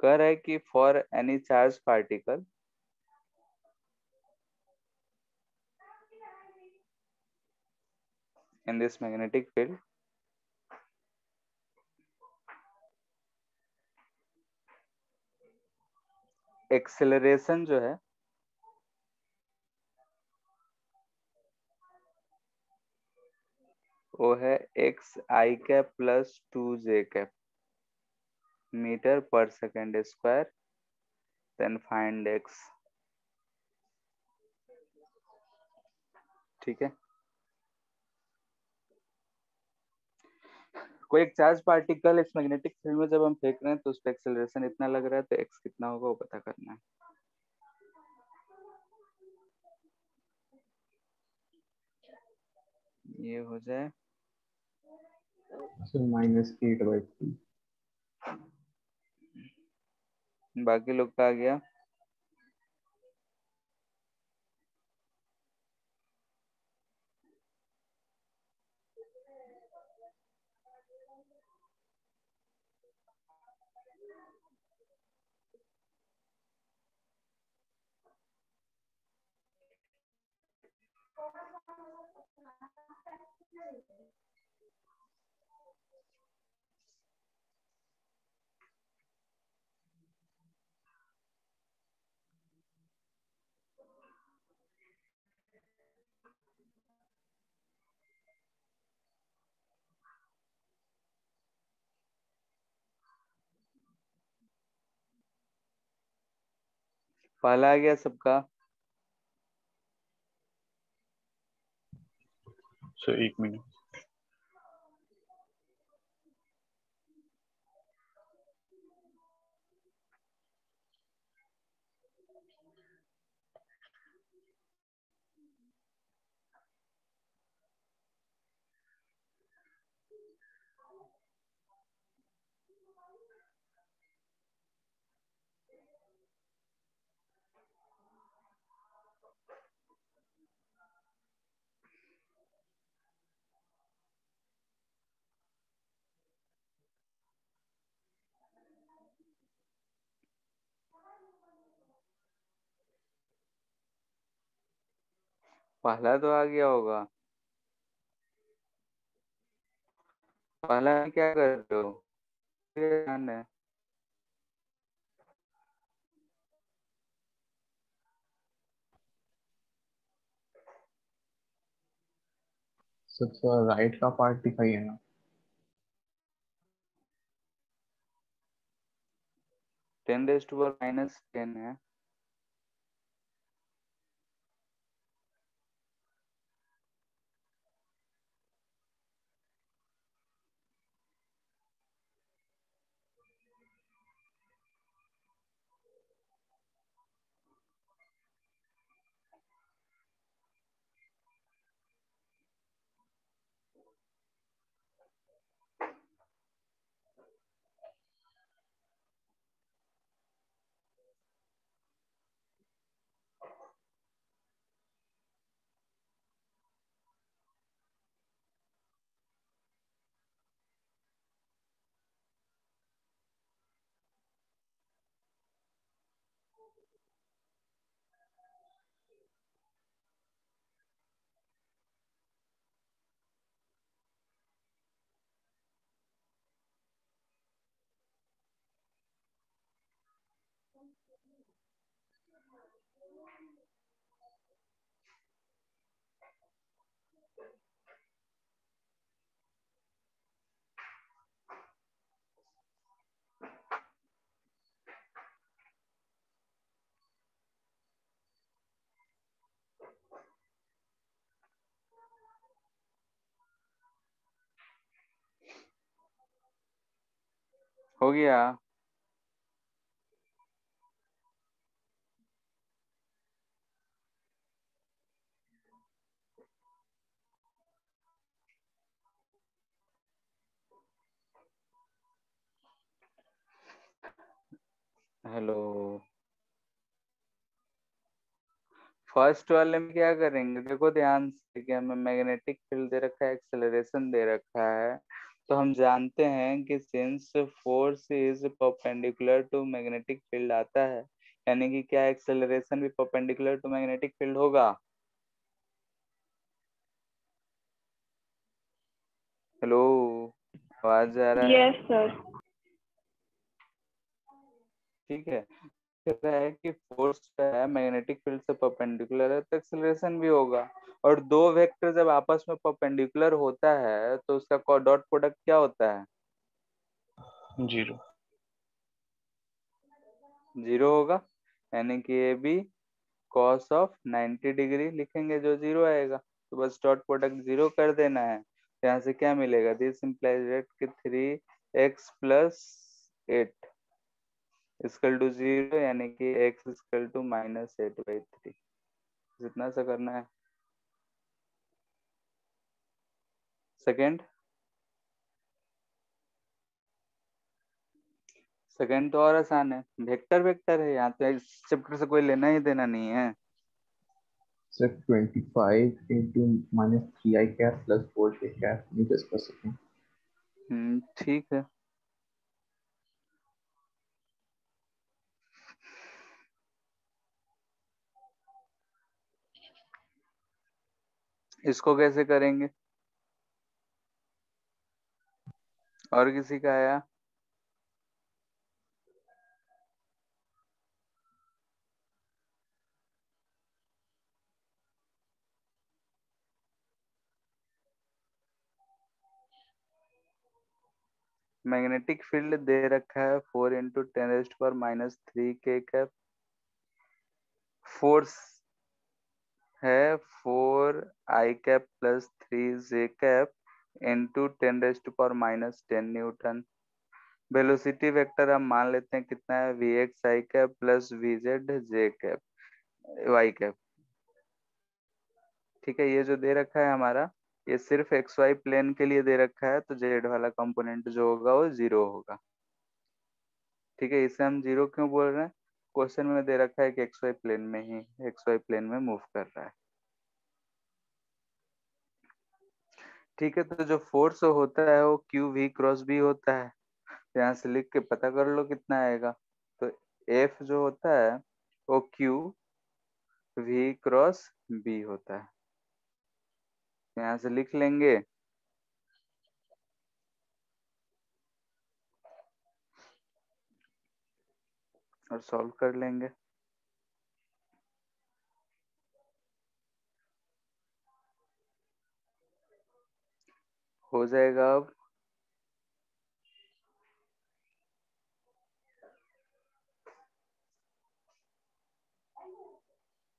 कह रहा है कि for any charge particle in this magnetic field acceleration जो है वो है x i cap plus 2j cap metre per second square, then find x। ठीक है, कोई एक चार्ज पार्टिकल इस मैग्नेटिक फील्ड में जब हम फेंक रहे हैं तो उसका एक्सेलरेशन इतना लग रहा है, तो x कितना होगा वो पता करना है। ये हो जाए -8/3। बाकी लोग का आ गया। पहला आ गया सबका। सर एक मिनट। पहला तो आ गया होगा। पहला में क्या कर रहे हो? ये ध्यान है। सो थोड़ा राइट का पार्ट दिखाइए ना। 10⁻⁻10 है। हो गया। हेलो। फर्स्ट वाले में क्या करेंगे? देखो ध्यान से कि हमें मैग्नेटिक फील्ड दे रखा है, एक्सेलरेशन दे रखा है। तो हम जानते हैं कि since force is perpendicular to magnetic field आता है, यानी कि क्या एक्सेलरेशन भी परपेंडिकुलर टू मैग्नेटिक फील्ड होगा? हेलो, आवाज आ रहा है? Yes sir. ठीक है। कह रहा है कि फोर्स जो है मैग्नेटिक फील्ड से परपेंडिकुलर है तो एक्सेलरेशन भी होगा। और दो वेक्टर जब आपस में परपेंडिकुलर होता है तो उसका डॉट प्रोडक्ट क्या होता है? 0। जीरो होगा। यानी कि A B cos of 90 degree लिखेंगे, जो जीरो आएगा। तो बस डॉट प्रोडक्ट जीरो कर देना है। तो यहाँ से क्या मिलेगा? दिस इंप्लाइज दैट कि 3x+8 इक्वल टू 0, यानी कि x इक्वल टू -8/3। जितना सा करना है। सेकेंड सेकेंड तो और आसान है, वेक्टर वेक्टर है, यहाँ तो इस चैप्टर से कोई लेना ही देना नहीं है। सिर्फ 25 into -3i cap plus 4j cap नहीं डिस्कस सकते। ठीक है। इसको कैसे करेंगे? और किसी का आया? मैग्नेटिक फील्ड दे रखा है 4 × 10⁻³ फोर्स है 4i cap plus 3j cap into 10⁻10 Newton. Velocity vector हम मान लेते हैं कितना है? vx_i cap plus vz_j cap y cap. ठीक है, ये जो दे रखा है हमारा, ये सिर्फ एक्स वाई प्लेन के लिए दे रखा है, तो जेड वाला कंपोनेंट जो होगा वो जीरो होगा। ठीक है, इसे हम जीरो क्यों बोल रहे हैं? क्वेश्चन में दे रखा है कि एक्स वाई प्लेन में ही, एक्स वाई प्लेन में मूव कर रहा है। ठीक है, तो जो फोर्स होता है वो क्यू वी क्रॉस बी होता है। तो यहाँ से लिख के पता कर लो कितना आएगा। तो एफ जो होता है वो क्यू वी क्रॉस बी होता है। यहाँ से लिख लेंगे और सॉल्व कर लेंगे। हो जाएगा अब।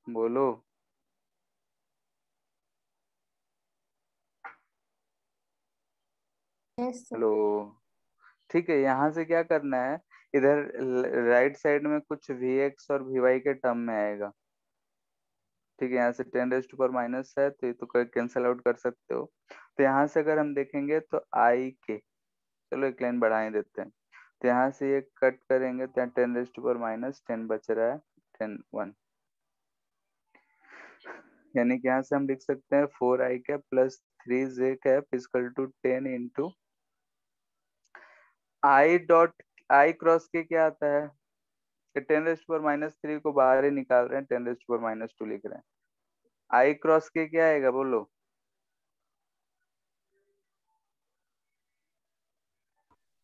बोलो। हेलो। ठीक है, यहाँ से क्या करना है, इधर राइट साइड में कुछ Vx और Vy के टर्म में आएगा। ठीक है, यहाँ से 10⁻⁻ है तो ये तो कैंसिल आउट कर सकते हो। तो यहाँ से अगर हम देखेंगे तो आई के, चलो एक लाइन बढ़ा ही देते हैं, तो यहाँ से ये कट करेंगे तो 10⁻10 बच रहा है 10 1, यानी कि यहाँ से हम लिख सकते हैं 4i cap plus 3j cap equal to 10 into I dot I cross के क्या आता है, 10⁻³ को बाहर ही निकाल रहे हैं, 10⁻² लिख रहे हैं। आई क्रॉस के क्या आएगा बोलो।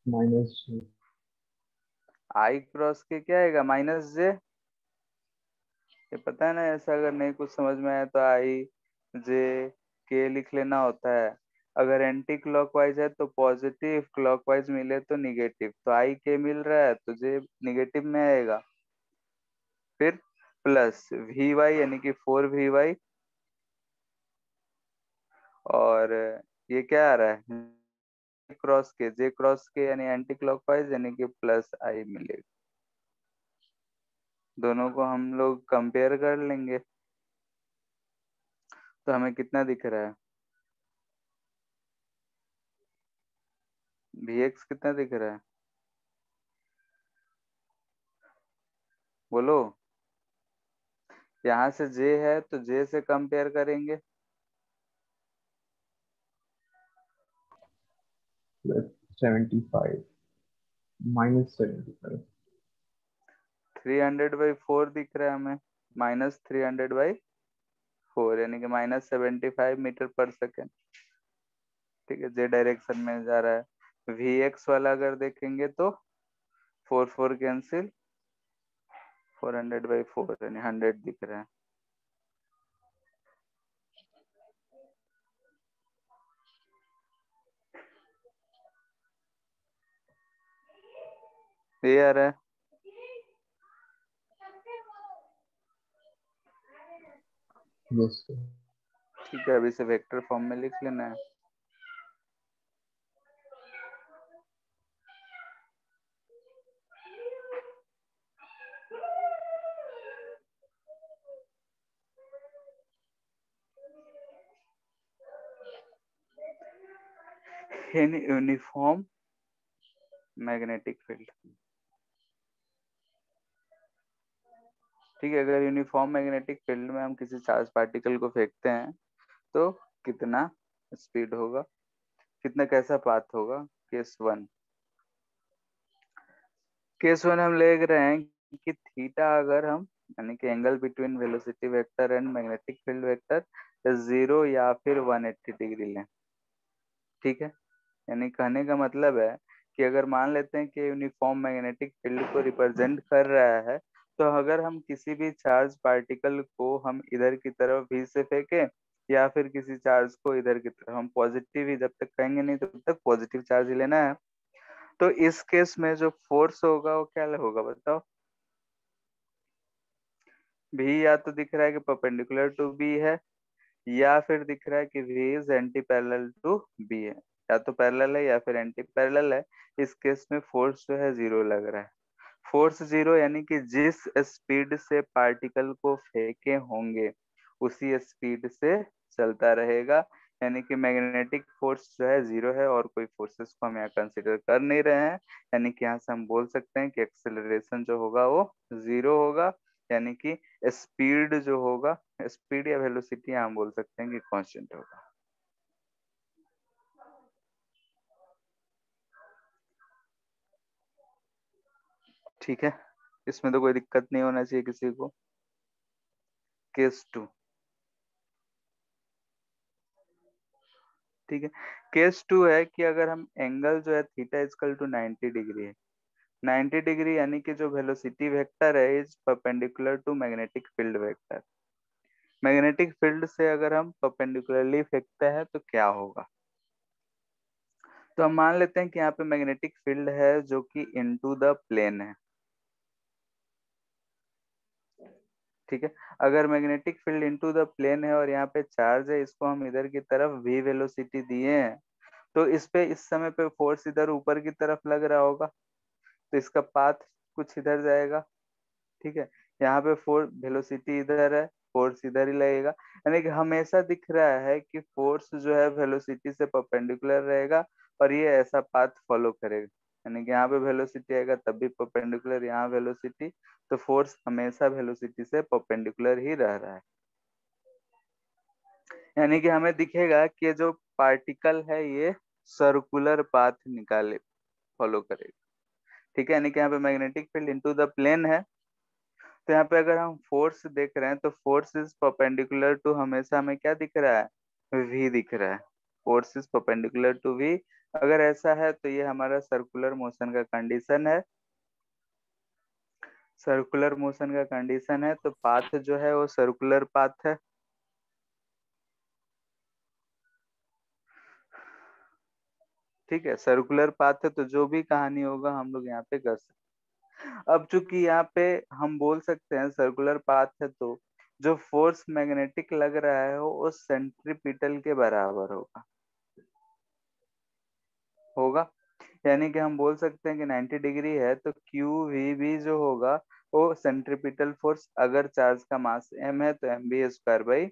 -j। आई क्रॉस के क्या आएगा, -j। ये पता है ना, ऐसा अगर नहीं कुछ समझ में आया तो आई जे के लिख लेना होता है। अगर एंटी क्लॉकवाइज है तो पॉजिटिव, क्लॉकवाइज मिले तो निगेटिव, तो आई के मिल रहा है तो जे निगेटिव में आएगा। फिर प्लस वी वाई यानी कि 4 VY, और ये क्या आ रहा है क्रॉस के, जे क्रॉस के यानी एंटी क्लॉकवाइज यानी कि प्लस आई मिलेगा। दोनों को हम लोग कंपेयर कर लेंगे तो हमें कितना दिख रहा है, Vx कितना दिख रहा है बोलो। यहाँ से J है तो J से कंपेयर करेंगे, +75 -75। 300/4 दिख रहा है हमें, -300/4 यानी कि -75 मीटर पर सेकेंड। ठीक है, J डायरेक्शन में जा रहा है। Vx वाला अगर देखेंगे तो 4 4 कैंसिल, 400/4 यानी 100 दिख रहा है। ये आ रहा है। Yes sir. ठीक है, अभी इसे वेक्टर फॉर्म में लिख लेना है। In uniform magnetic field. ठीक है, अगर यूनिफॉर्म मैग्नेटिक फील्ड में हम किसी चार्ज पार्टिकल को फेंकते हैं तो कितना स्पीड होगा, कितना कैसा पाथ होगा। केस 1 हम ले रहे हैं कि थीटा अगर हम यानी कि angle between velocity vector and magnetic field vector 0 या फिर 180 डिग्री लें। ठीक है, यानी कहने का मतलब है कि अगर मान लेते हैं कि यूनिफॉर्म मैग्नेटिक फील्ड को रिप्रेजेंट कर रहा है, तो अगर हम किसी भी चार्ज पार्टिकल को हम इधर की तरफ भी से फेंकें या फिर किसी चार्ज को इधर की तरफ, हम पॉजिटिव ही जब तक कहेंगे नहीं तब तक पॉजिटिव चार्ज ही लेना है। तो इस केस में जो फोर्स होगा वो क्या होगा बताओ। भी या तो दिख रहा है कि परपेंडिकुलर टू बी है या फिर दिख रहा है कि V is anti parallel to B है, या तो पैरेलल है या फिर एंटी पैरेलल है। इस केस में फोर्स जो है 0 लग रहा है। फोर्स 0 यानी कि जिस स्पीड से पार्टिकल को फेंके होंगे उसी स्पीड से चलता रहेगा, यानी कि मैग्नेटिक फोर्स जो है 0 है और कोई फोर्सेस को हम यहाँ कंसिडर कर नहीं रहे हैं। यानी कि यहाँ से हम बोल सकते हैं कि एक्सेलरेशन जो होगा वो 0 होगा, यानी कि स्पीड जो होगा, स्पीड या वेलोसिटी हम बोल सकते हैं कि कांस्टेंट होगा। ठीक है, इसमें तो कोई दिक्कत नहीं होना चाहिए किसी को। केस 2, ठीक है। केस 2 है कि अगर हम एंगल जो है थीटा इजकल टू 90 डिग्री है, 90 डिग्री यानी कि जो वेलोसिटी वेक्टर है is perpendicular to magnetic field vector. Magnetic field से अगर हम परपेंडिकुलरली फेंकते हैं तो क्या होगा। तो हम मान लेते हैं कि यहाँ पे मैग्नेटिक फील्ड है जो कि इनटू द प्लेन है। ठीक है, अगर magnetic field into the plane है और यहाँ पे चार्ज है, इसको हम इधर की तरफ v वेलोसिटी दिए हैं, तो इस पे इस समय पे फोर्स इधर ऊपर की तरफ लग रहा होगा, तो इसका पाथ कुछ इधर जाएगा। ठीक है, यहाँ पे फोर्स वेलोसिटी इधर है, फोर्स इधर ही लगेगा, यानी कि हमेशा दिख रहा है कि फोर्स जो है वेलोसिटी से परपेंडिकुलर रहेगा और ये ऐसा पाथ फॉलो करेगा। यानी कि यहाँ पे वेलोसिटी आएगा तब भी परपेंडिकुलर, यहाँ वेलोसिटी, तो फोर्स हमेशा वेलोसिटी से परपेंडिकुलर ही रह रहा है। यानी कि हमें दिखेगा कि ये जो पार्टिकल है ये सर्कुलर पाथ निकाले फॉलो करेगा। ठीक है, यानी कि यहाँ पे magnetic field into the plane है, तो यहाँ पे अगर हम फोर्स देख रहे हैं तो फोर्स इज परपेंडिकुलर टू, हमेशा हमें क्या दिख रहा है, वी दिख रहा है। Force is perpendicular to V, अगर ऐसा है तो ये हमारा सर्कुलर मोशन का कंडीशन है। सर्कुलर मोशन का कंडीशन है तो पाथ जो है वो सर्कुलर पाथ है। ठीक है, सर्कुलर पाथ है तो जो भी कहानी होगा हम लोग यहाँ पे कर सकते। अब चूंकि यहाँ पे हम बोल सकते हैं सर्कुलर पाथ है, तो जो फोर्स मैग्नेटिक लग रहा है वो सेंट्रीपिटल के बराबर होगा। होगा, यानी कि हम बोल सकते हैं कि 90 डिग्री है तो क्यू वी भी जो होगा वो सेंट्रीपिटल फोर्स, अगर चार्ज का मास m है तो mv²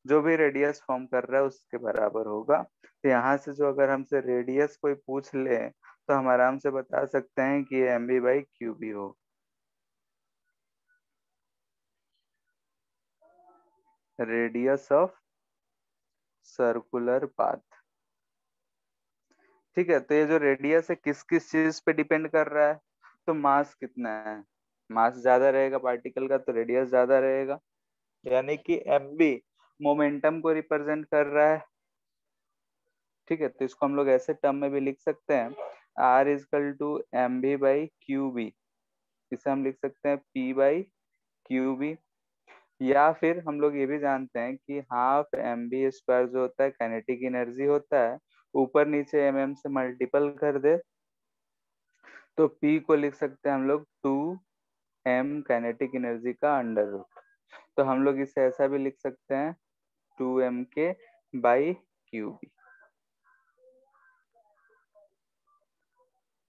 जो भी रेडियस फॉर्म कर रहा है उसके बराबर होगा। तो यहाँ से जो अगर हमसे रेडियस कोई पूछ ले तो हम आराम से बता सकते हैं कि ये mv/qb हो। Radius of circular path. ठीक है, तो ये जो रेडियस है किस किस चीज पे डिपेंड कर रहा है, तो मास कितना है, मास ज्यादा रहेगा पार्टिकल का तो रेडियस ज्यादा रहेगा, यानी कि mb मोमेंटम को रिप्रेजेंट कर रहा है। ठीक है, तो इसको हम लोग ऐसे टर्म में भी लिख सकते हैं, r इजकल टू mv/qb, इसे हम लिख सकते हैं p/qb। या फिर हम लोग ये भी जानते हैं कि हाफ mv² जो होता है काइनेटिक एनर्जी होता है, ऊपर नीचे mm से मल्टीपल कर दे तो p को लिख सकते हैं हम लोग 2m काइनेटिक एनर्जी का अंडर रूट। तो हम लोग इसे ऐसा भी लिख सकते हैं 2mk/qb।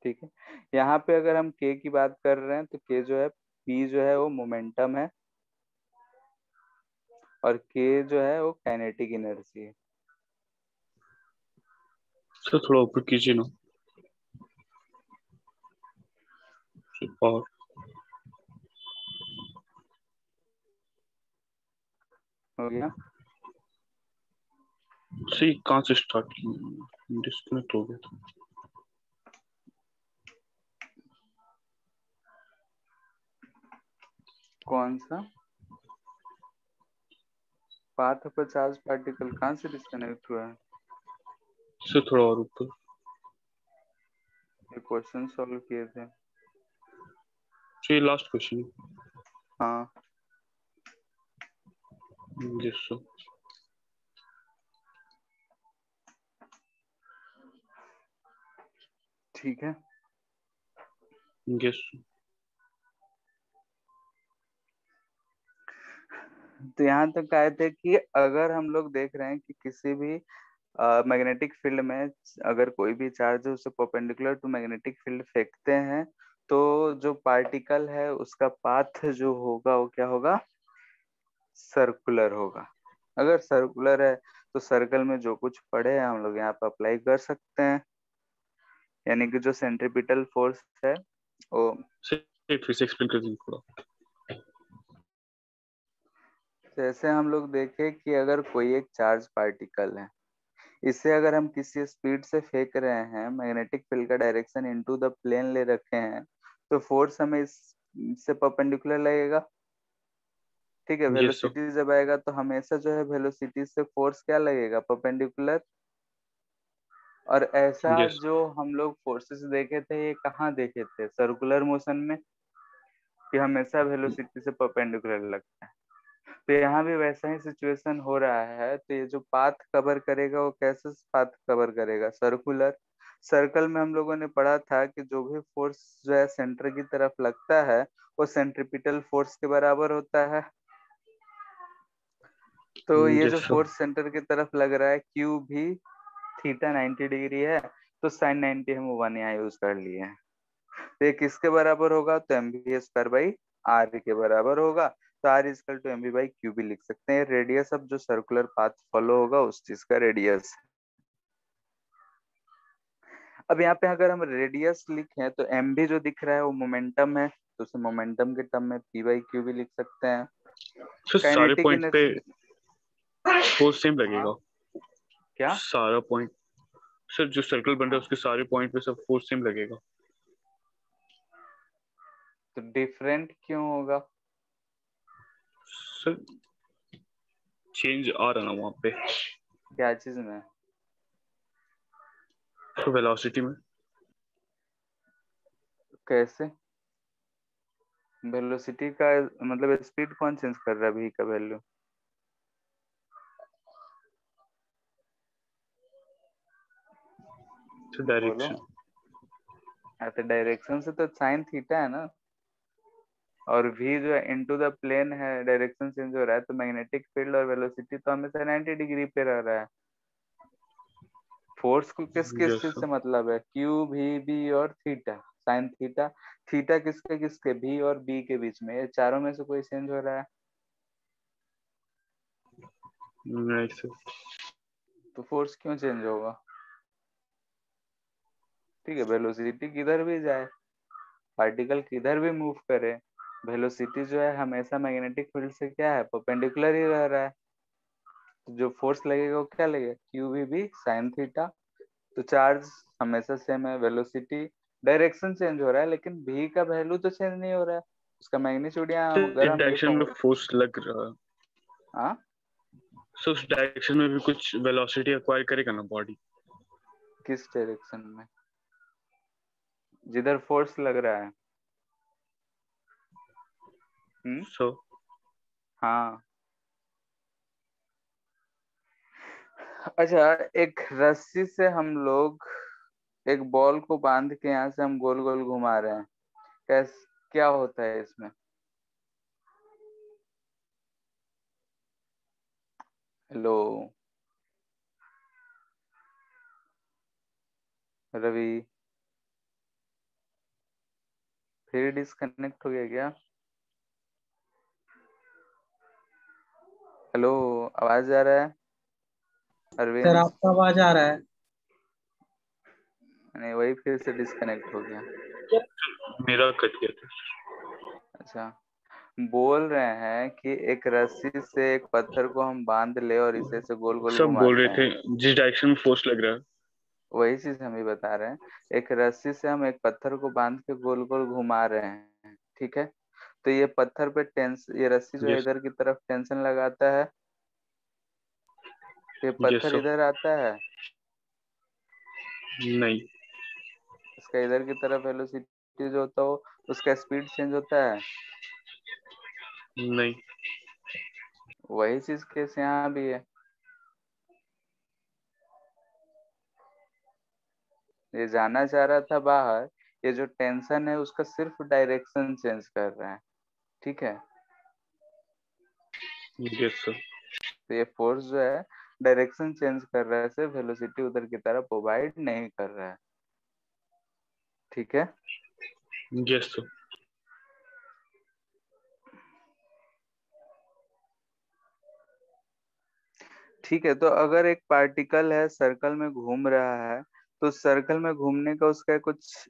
ठीक है, यहाँ पे अगर हम k की बात कर रहे हैं तो k जो है, p जो है वो मोमेंटम है और k जो है वो काइनेटिक एनर्जी है। सर थोड़ा ऊपर कीजिए ना, और हो गया। सही कहाँ से स्टार्ट किया, डिस्कनेक्ट हो गया था। कौन सा पाथ पर चार्ज पार्टिकल कहाँ से डिस्कनेक्ट हुआ है, सर थोड़ा और ऊपर। ये क्वेश्चन सॉल्व किए थे। ये लास्ट क्वेश्चन। हाँ, यस सर। ठीक है। यस। तो यहाँ तक आए थे कि अगर हम लोग देख रहे हैं कि किसी भी मैग्नेटिक फील्ड में अगर कोई भी चार्ज है उसे परपेंडिकुलर टू मैग्नेटिक फील्ड फेंकते हैं तो जो पार्टिकल है उसका पाथ जो होगा वो क्या होगा, सर्कुलर होगा। अगर सर्कुलर है तो सर्कल में जो कुछ पड़े हैं हम लोग यहाँ पे अप्लाई कर सकते हैं, यानी कि जो सेंट्रीपिटल फोर्स है वो, सर फिर से एक्सप्लेन कर दीजिए थोड़ा। जैसे हम लोग देखें कि अगर कोई एक चार्ज पार्टिकल है, इसे अगर हम किसी स्पीड से फेंक रहे हैं, मैग्नेटिक फील्ड का डायरेक्शन इनटू द प्लेन ले रखे हैं, तो फोर्स हमें इससे परपेंडिकुलर लगेगा। ठीक है, यस सर। वेलोसिटी जब आएगा तो हमेशा जो है वेलोसिटी से फोर्स क्या लगेगा, परपेंडिकुलर। और ऐसा यस जो हम लोग फोर्सेस देखे थे ये कहाँ देखे थे, सर्कुलर मोशन में, कि हमेशा वेलोसिटी से परपेंडिकुलर लगता है। तो यहाँ भी वैसा ही सिचुएशन हो रहा है। तो ये जो पाथ कवर करेगा वो कैसे पाथ कवर करेगा, सर्कुलर। सर्कल में हम लोगों ने पढ़ा था कि जो भी फोर्स जो है सेंटर की तरफ लगता है वो सेंट्रीपिटल फोर्स के बराबर होता है। तो ये जो यस सर। फोर्स सेंटर की तरफ लग रहा है क्यू भी थीटा 90 डिग्री है, तो साइन 90 हम 1 यहाँ यूज कर लिए हैं। तो ये किसके बराबर होगा, तो M B square by R के बराबर होगा। तो R equal to M B by Q भी लिख सकते हैं। रेडियस अब जो सर्कुलर पाथ फॉलो होगा उस चीज का रेडियस। अब यहाँ पे अगर हम रेडियस लिखें तो एम भी जो दिख रहा है वो मोमेंटम है, तो उसे मोमेंटम के टर्म में पी बाई क्यू भी लिख सकते हैं। सर सारे काइनेटिक पॉइंट पे एनर्जी, फोर्स सेम हाँ लगेगा? क्या, सारा पॉइंट, सर जो सर्कल बन रहा है उसके सारे पॉइंट पे सब फोर्स सेम लगेगा? तो डिफरेंट क्यों होगा? सर चेंज आ रहा ना वहां पे, क्या चीज में? तो वेलोसिटी में। कैसे? वेलोसिटी का मतलब स्पीड कौन चेंज कर रहा है v का वैल्यू? तो बोलो। डायरेक्शन। तो डायरेक्शन से तो साइन थीटा है ना, और v जो है इनटू द प्लेन है, डायरेक्शन चेंज हो रहा है, तो मैग्नेटिक फील्ड और वेलोसिटी तो हमेशा 90 डिग्री पे रह रहा है। फोर्स को किस किस यस चीज सर। से मतलब है, क्यू भी बी और थीटा, साइन थीटा। थीटा किसके किसके, बी और बी के बीच में, ये चारों में से कोई चेंज हो रहा है राइट सर। तो फोर्स क्यों चेंज होगा? ठीक है, वेलोसिटी किधर भी जाए, पार्टिकल किधर भी मूव करे, वेलोसिटी जो है हमेशा मैग्नेटिक फील्ड से क्या है, परपेंडिकुलर ही रह रहा है। तो जो फोर्स लगेगा वो क्या लगेगा, क्यू भी बी साइन थीटा। तो चार्ज हमेशा सेम है, वेलोसिटी डायरेक्शन चेंज हो रहा है लेकिन v का वैल्यू तो चेंज नहीं हो रहा है, उसका मैग्नीट्यूड यहाँ सर अगर एक हम डायरेक्शन में देखो। फोर्स लग रहा है, हाँ, सो उस डायरेक्शन में भी कुछ वेलोसिटी एक्वायर करेगा ना बॉडी? किस डायरेक्शन में, जिधर फोर्स लग रहा है? हम्म, सो हाँ। अच्छा, एक रस्सी से हम लोग एक बॉल को बांध के यहाँ से हम गोल गोल घुमा रहे हैं, कैस क्या होता है इसमें? हेलो रवि, फिर डिस्कनेक्ट हो गया क्या? हेलो, आवाज आ रहा है सर अरविंद? आपका आवाज आ रहा है। नहीं, वही फिर से डिस्कनेक्ट हो गया। मेरा कट गया था। अच्छा, बोल रहे हैं कि एक रस्सी से एक पत्थर को हम बांध ले और इसे से गोल गोल सब बोल रहे घुमाते थे हैं। जिस डायरेक्शन में फोर्स लग रहा है। वही चीज हम भी बता रहे हैं, एक रस्सी से हम एक पत्थर को बांध के गोल गोल घुमा रहे हैं, ठीक है। तो ये पत्थर पे ये रस्सी जो है यस इधर की तरफ टेंशन लगाता है, तो ये यस पत्थर सर। इधर आता है, नहीं इसका इधर की तरफ वेलोसिटी जो होता हो उसका स्पीड चेंज होता है। नहीं वही चीज केस यहाँ भी है। ये जाना चाह रहा था बाहर, ये जो टेंशन है उसका सिर्फ डायरेक्शन चेंज कर रहा है, ठीक है। Yes sir. तो ये फोर्स जो है डायरेक्शन चेंज कर रहा है, सिर्फ वेलोसिटी उधर की तरफ प्रोवाइड नहीं कर रहा है, ठीक है। Yes sir. ठीक है, तो अगर एक पार्टिकल है सर्कल में घूम रहा है, तो सर्कल में घूमने का उसका कुछ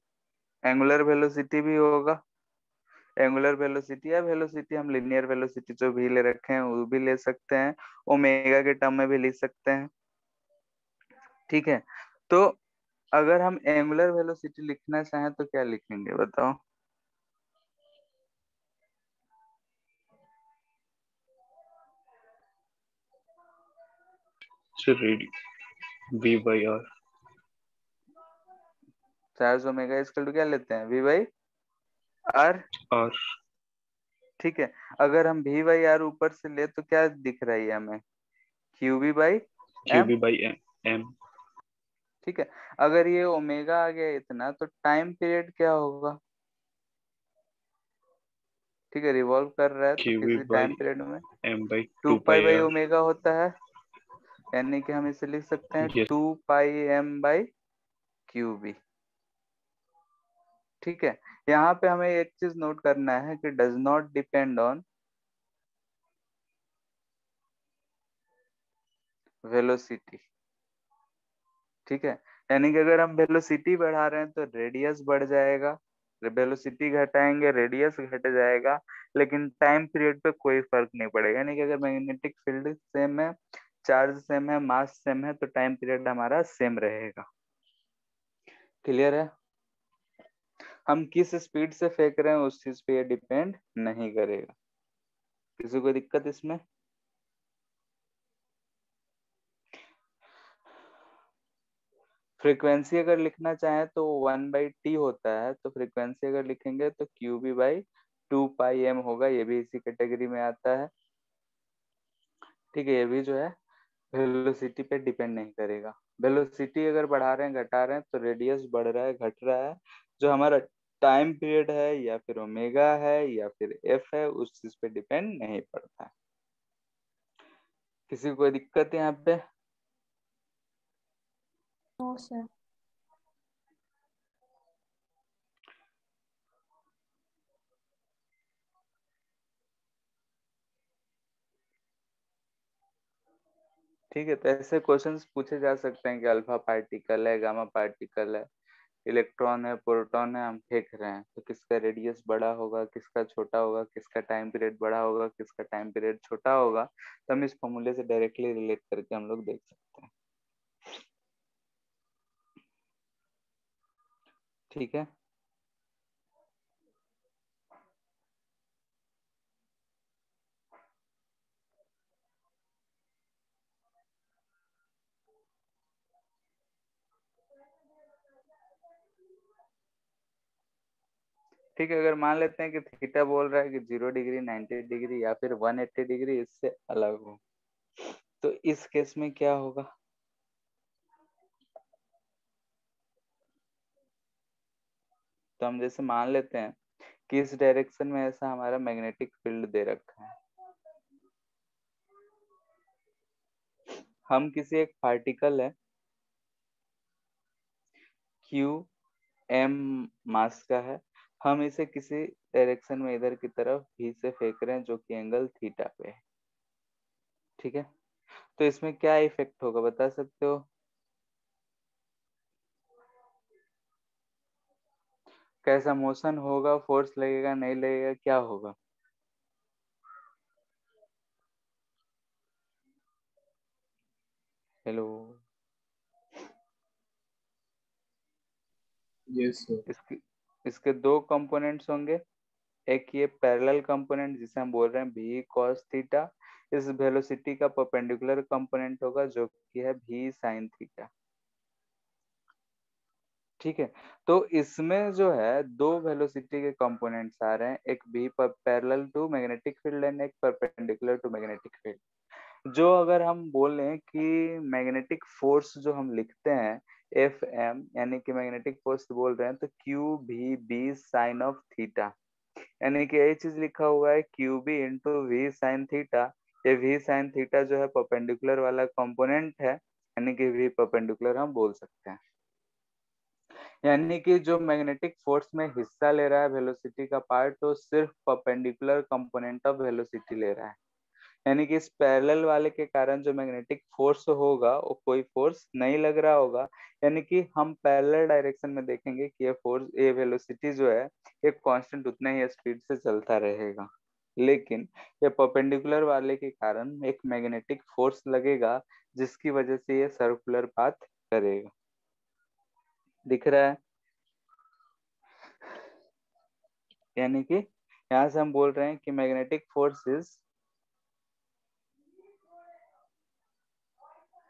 एंगुलर वेलोसिटी भी होगा। एंगुलर वेलोसिटी या वेलोसिटी हम लिनियर वेलोसिटी जो भी ले रखे हैं वो भी ले सकते हैं, ओमेगा के टर्म में भी लिख सकते हैं, ठीक है। तो अगर हम एंगुलर वेलोसिटी लिखना चाहें तो क्या लिखेंगे बताओ? Sir ready v by r। Charge omega equal to क्या लेते हैं, वी बाई आर। और ठीक है, अगर हम वी बाई आर ऊपर से ले तो क्या दिख रहा है हमें, Q B by Q M. B by M. ठीक है, अगर ये ओमेगा आ गया इतना तो टाइम पीरियड क्या होगा, ठीक है रिवॉल्व कर रहा है तो क्यू बी किसी बाई टाइम पीरियड में M by two two pi pi by R. Omega होता है, यानी कि हम इसे लिख सकते हैं यस। 2 पाई m/क्यूबी। ठीक है, यहाँ पे हमें एक चीज नोट करना है कि does not depend on velocity. ठीक है, यानी कि अगर हम वेलोसिटी बढ़ा रहे हैं तो रेडियस बढ़ जाएगा, वेलोसिटी घटाएंगे रेडियस घट जाएगा, लेकिन टाइम पीरियड पे कोई फर्क नहीं पड़ेगा। यानी कि अगर मैग्नेटिक फील्ड सेम है, चार्ज सेम है, मास सेम है, तो टाइम पीरियड हमारा सेम रहेगा। क्लियर है, हम किस स्पीड से फेंक रहे हैं उस चीज पे ये डिपेंड नहीं करेगा। किसी को दिक्कत इसमें? फ्रीक्वेंसी अगर लिखना चाहे तो 1/t होता है, तो फ्रीक्वेंसी अगर लिखेंगे तो QB/2πm होगा, ये भी इसी कैटेगरी में आता है। ठीक है, ये भी जो है वेलोसिटी पे डिपेंड नहीं करेगा। वेलोसिटी अगर बढ़ा रहे हैं घटा रहे हैं तो रेडियस बढ़ रहा है घट रहा है, जो हमारा टाइम पीरियड है या फिर ओमेगा है या फिर एफ है उस चीज पे डिपेंड नहीं पड़ता है। किसी को कोई दिक्कत है यहाँ पे? No sir. ठीक है, तो ऐसे क्वेश्चंस पूछे जा सकते हैं कि अल्फा पार्टिकल है, गामा पार्टिकल है, इलेक्ट्रॉन है, प्रोटॉन है, हम फेंक रहे हैं तो किसका रेडियस बड़ा होगा, किसका छोटा होगा, किसका टाइम पीरियड बड़ा होगा, किसका टाइम पीरियड छोटा होगा, तो हम इस फॉर्मूले से डायरेक्टली रिलेट करके हम लोग देख सकते हैं। ठीक है, ठीक है, अगर मान लेते हैं कि थीटा बोल रहा है कि 0 डिग्री, 90 डिग्री या फिर 180 डिग्री इससे अलग हो, तो इस केस में क्या होगा? तो हम जैसे मान लेते हैं कि इस डायरेक्शन में ऐसा हमारा मैग्नेटिक फील्ड दे रखा है, हम किसी एक पार्टिकल है क्यू एम मास का है, हम इसे किसी डायरेक्शन में इधर की तरफ भी से फेंक रहे हैं जो कि एंगल थीटा पे है। ठीक है, तो इसमें क्या इफेक्ट होगा बता सकते हो? कैसा मोशन होगा, फोर्स लगेगा नहीं लगेगा, क्या होगा? Hello, yes sir. इसके इसके दो कंपोनेंट्स होंगे, एक ये पैरेलल कंपोनेंट जिसे हम बोल रहे हैं भी कॉस थीटा, इस वेलोसिटी का परपेंडिकुलर कंपोनेंट होगा जो कि है भी साइन थीटा। ठीक है, तो इसमें जो है दो वेलोसिटी के कंपोनेंट्स आ रहे हैं, एक भी parallel to magnetic field and एक परपेंडिकुलर टू मैग्नेटिक फील्ड। जो अगर हम बोलें कि मैग्नेटिक फोर्स जो हम लिखते हैं एफ एम, यानी कि मैग्नेटिक फोर्स बोल रहे हैं तो क्यू भी बी साइन ऑफ थीटा, यानी कि यही चीज लिखा हुआ है Q B into V sine theta. ये वी साइन थीटा जो है परपेंडिकुलर वाला कंपोनेंट है, यानी कि वी परपेंडिकुलर हम बोल सकते हैं। यानी कि जो मैग्नेटिक फोर्स में हिस्सा ले रहा है वेलोसिटी का पार्ट, तो सिर्फ परपेंडिकुलर कंपोनेंट ऑफ वेलोसिटी ले रहा है। यानी कि इस पैरेलल वाले के कारण जो मैग्नेटिक फोर्स होगा वो कोई फोर्स नहीं लग रहा होगा, यानी कि हम पैरेलल डायरेक्शन में देखेंगे कि ये फोर्स, ये वेलोसिटी जो है एक कांस्टेंट उतने ही स्पीड से चलता रहेगा, लेकिन ये परपेंडिकुलर वाले के कारण एक मैग्नेटिक फोर्स लगेगा जिसकी वजह से ये सर्कुलर पाथ करेगा। दिख रहा है? यानी कि यहाँ से हम बोल रहे हैं कि magnetic force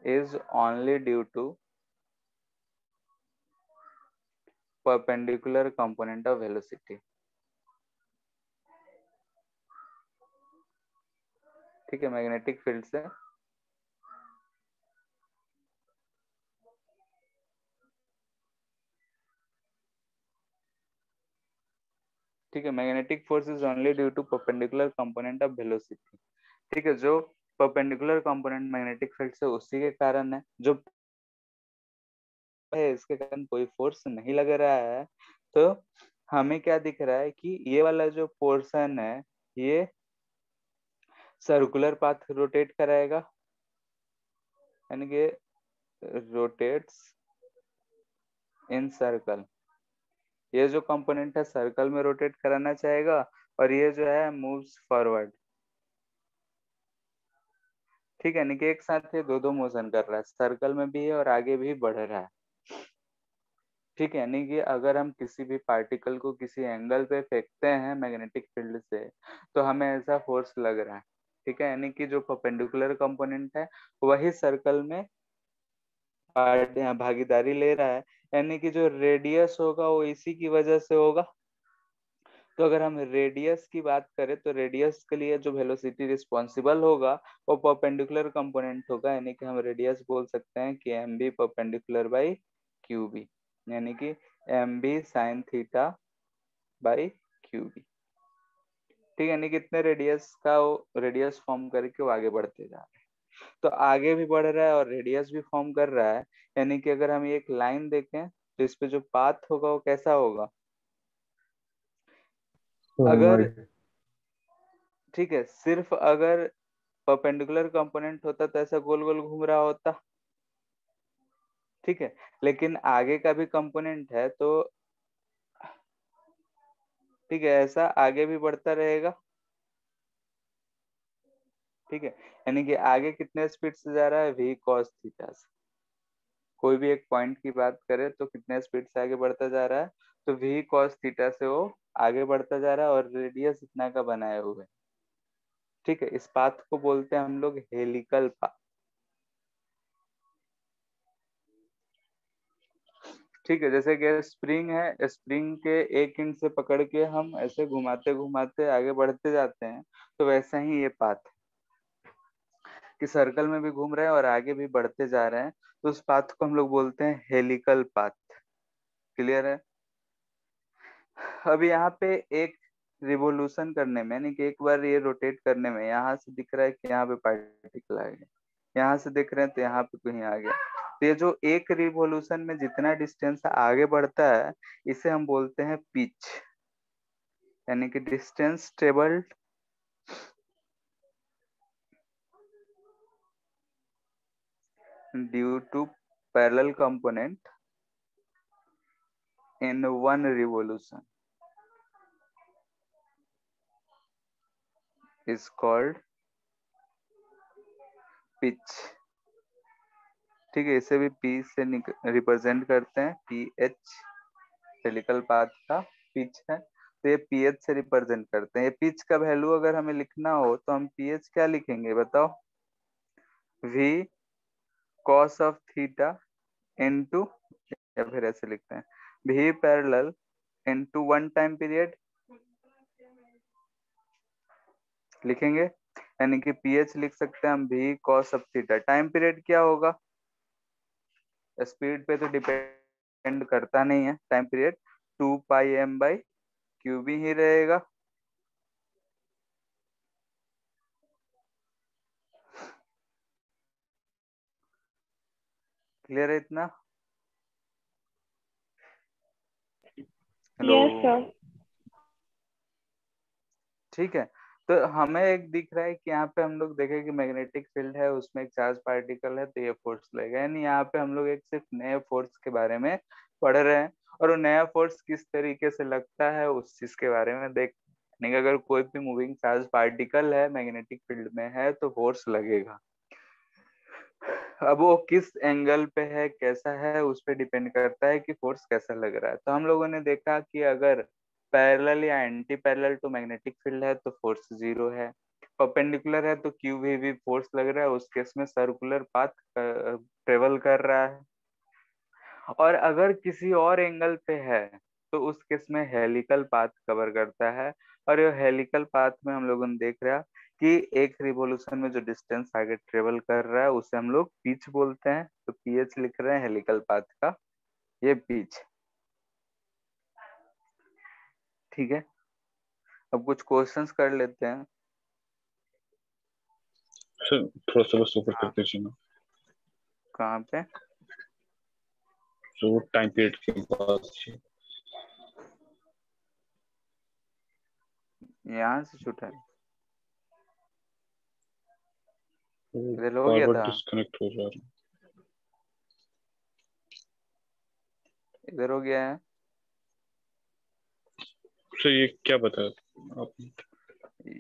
is only due to perpendicular component of velocity. ठीक है, मैग्नेटिक फील्ड से ठीक है, magnetic force is only due to perpendicular component of velocity. ठीक है, जो परपेंडिकुलर कंपोनेंट मैग्नेटिक फील्ड से उसी के कारण है, जो है इसके कारण कोई फोर्स नहीं लग रहा है। तो हमें क्या दिख रहा है कि ये वाला जो पोर्शन है ये सर्कुलर पाथ रोटेट कराएगा, यानी कि रोटेट्स इन सर्कल। ये जो कंपोनेंट है सर्कल में रोटेट कराना चाहेगा और ये जो है मूव्स फॉरवर्ड। ठीक है, यानी कि एक साथ ये दो मोशन कर रहा है, सर्कल में भी है और आगे भी बढ़ रहा है। ठीक है, यानी कि अगर हम किसी भी पार्टिकल को किसी एंगल पे फेंकते हैं मैग्नेटिक फील्ड से तो हमें ऐसा फोर्स लग रहा है। ठीक है, यानी कि जो परपेंडिकुलर कंपोनेंट है वही सर्कल में भागीदारी ले रहा है, यानी कि जो रेडियस होगा वो इसी की वजह से होगा। तो अगर हम रेडियस की बात करें तो रेडियस के लिए जो वेलोसिटी रिस्पॉन्सिबल होगा वो परपेंडिकुलर कंपोनेंट होगा, यानी कि हम रेडियस बोल सकते हैं कि M B perpendicular by Q B, यानी कि M B sine theta by Q B. ठीक है, यानी कि इतने रेडियस का वो रेडियस फॉर्म करके वो आगे बढ़ते जा रहे हैं। तो आगे भी बढ़ रहा है और रेडियस भी फॉर्म कर रहा है, यानी कि अगर हम एक लाइन देखें तो इस पे जो पाथ होगा वो कैसा होगा। अगर ठीक है, सिर्फ अगर परपेंडिकुलर कंपोनेंट होता तो ऐसा गोल गोल घूम रहा होता। ठीक है, लेकिन आगे का भी कंपोनेंट है तो ठीक है ऐसा आगे भी बढ़ता रहेगा। ठीक है, यानी कि आगे कितने स्पीड से जा रहा है v cos थीटा से। कोई भी एक पॉइंट की बात करें तो कितने स्पीड से आगे बढ़ता जा रहा है, तो v cos थीटा से वो आगे बढ़ता जा रहा है और रेडियस इतना का बनाए हुए। ठीक है, इस पाथ को बोलते हैं हम लोग हेलिकल पाथ। ठीक है, जैसे कि स्प्रिंग है, स्प्रिंग के एक एंड से पकड़ के हम ऐसे घुमाते घुमाते आगे बढ़ते जाते हैं, तो वैसा ही ये पाथ है कि सर्कल में भी घूम रहे हैं और आगे भी बढ़ते जा रहे हैं, तो उस पाथ को हम लोग बोलते हैं हेलिकल पाथ। क्लियर है। अब यहाँ पे एक रिवोल्यूशन करने में, यानी कि एक बार ये रोटेट करने में, यहाँ से दिख रहा है कि यहाँ पे पार्टिकल आ गया, यहाँ से देख रहे हैं तो यहाँ पे कहीं आ गया। तो ये जो एक रिवोल्यूशन में जितना डिस्टेंस आगे बढ़ता है इसे हम बोलते हैं पिच, यानी कि distance travelled due to parallel component in one revolution is called pitch. ठीक है, इसे भी पी से रिप्रेजेंट करते हैं, पी एच हेलिकल पाथ का पिच है, तो ये पी एच से रिप्रेजेंट करते हैं। ये पिच का वैल्यू अगर हमें लिखना हो तो हम पी एच क्या लिखेंगे बताओ, v cos of theta into, या फिर ऐसे लिखते हैं v parallel into one time period लिखेंगे, यानी कि ph लिख सकते हैं हम v cos of theta. Time period क्या होगा, स्पीड पे तो डिपेंड करता नहीं है टाइम पीरियड, 2 πm/क्यूब ही रहेगा। क्लियर है इतना। हेलो। Yes sir. ठीक है, तो हमें एक दिख रहा है कि यहाँ पे हम लोग देखें कि मैग्नेटिक फील्ड है उसमें एक चार्ज पार्टिकल है तो ये फोर्स लगेगा, यानी यहाँ पे हम लोग एक सिर्फ नए फोर्स के बारे में पढ़ रहे हैं, और वो नया फोर्स किस तरीके से लगता है उस चीज के बारे में देख। यानी कि अगर कोई भी मूविंग चार्ज पार्टिकल है मैग्नेटिक फील्ड में है तो फोर्स लगेगा। अब वो किस एंगल पे है कैसा है उस पर डिपेंड करता है कि फोर्स कैसा लग रहा है। तो हम लोगों ने देखा कि अगर पैरेलल या anti parallel to magnetic field है तो फोर्स 0 है, परपेंडिकुलर है तो क्यू भी फोर्स लग रहा है, उस केस में सर्कुलर पाथ ट्रेवल कर रहा है। और अगर किसी और एंगल पे है तो उस केस में हेलिकल पाथ कवर करता है। और ये हेलिकल पाथ में हम लोगों ने देख रहा कि एक रिवॉल्यूशन में जो डिस्टेंस आगे ट्रेवल कर रहा है उसे हम लोग पिच बोलते हैं, तो पीएच लिख रहे हैं हेलिकल पाथ का, ये पिच। ठीक है, अब कुछ क्वेश्चंस कर लेते हैं। सर थोड़ा सा बस ऊपर कर हाँ, दीजिए ना, कहाँ पे? जो टाइम पीरियड के बाद से। यहाँ से छूटा है, इधर हो बार गया बार था, डिस्कनेक्ट हो जा रहा इधर हो गया है। है। सर ये क्या बताया आपने?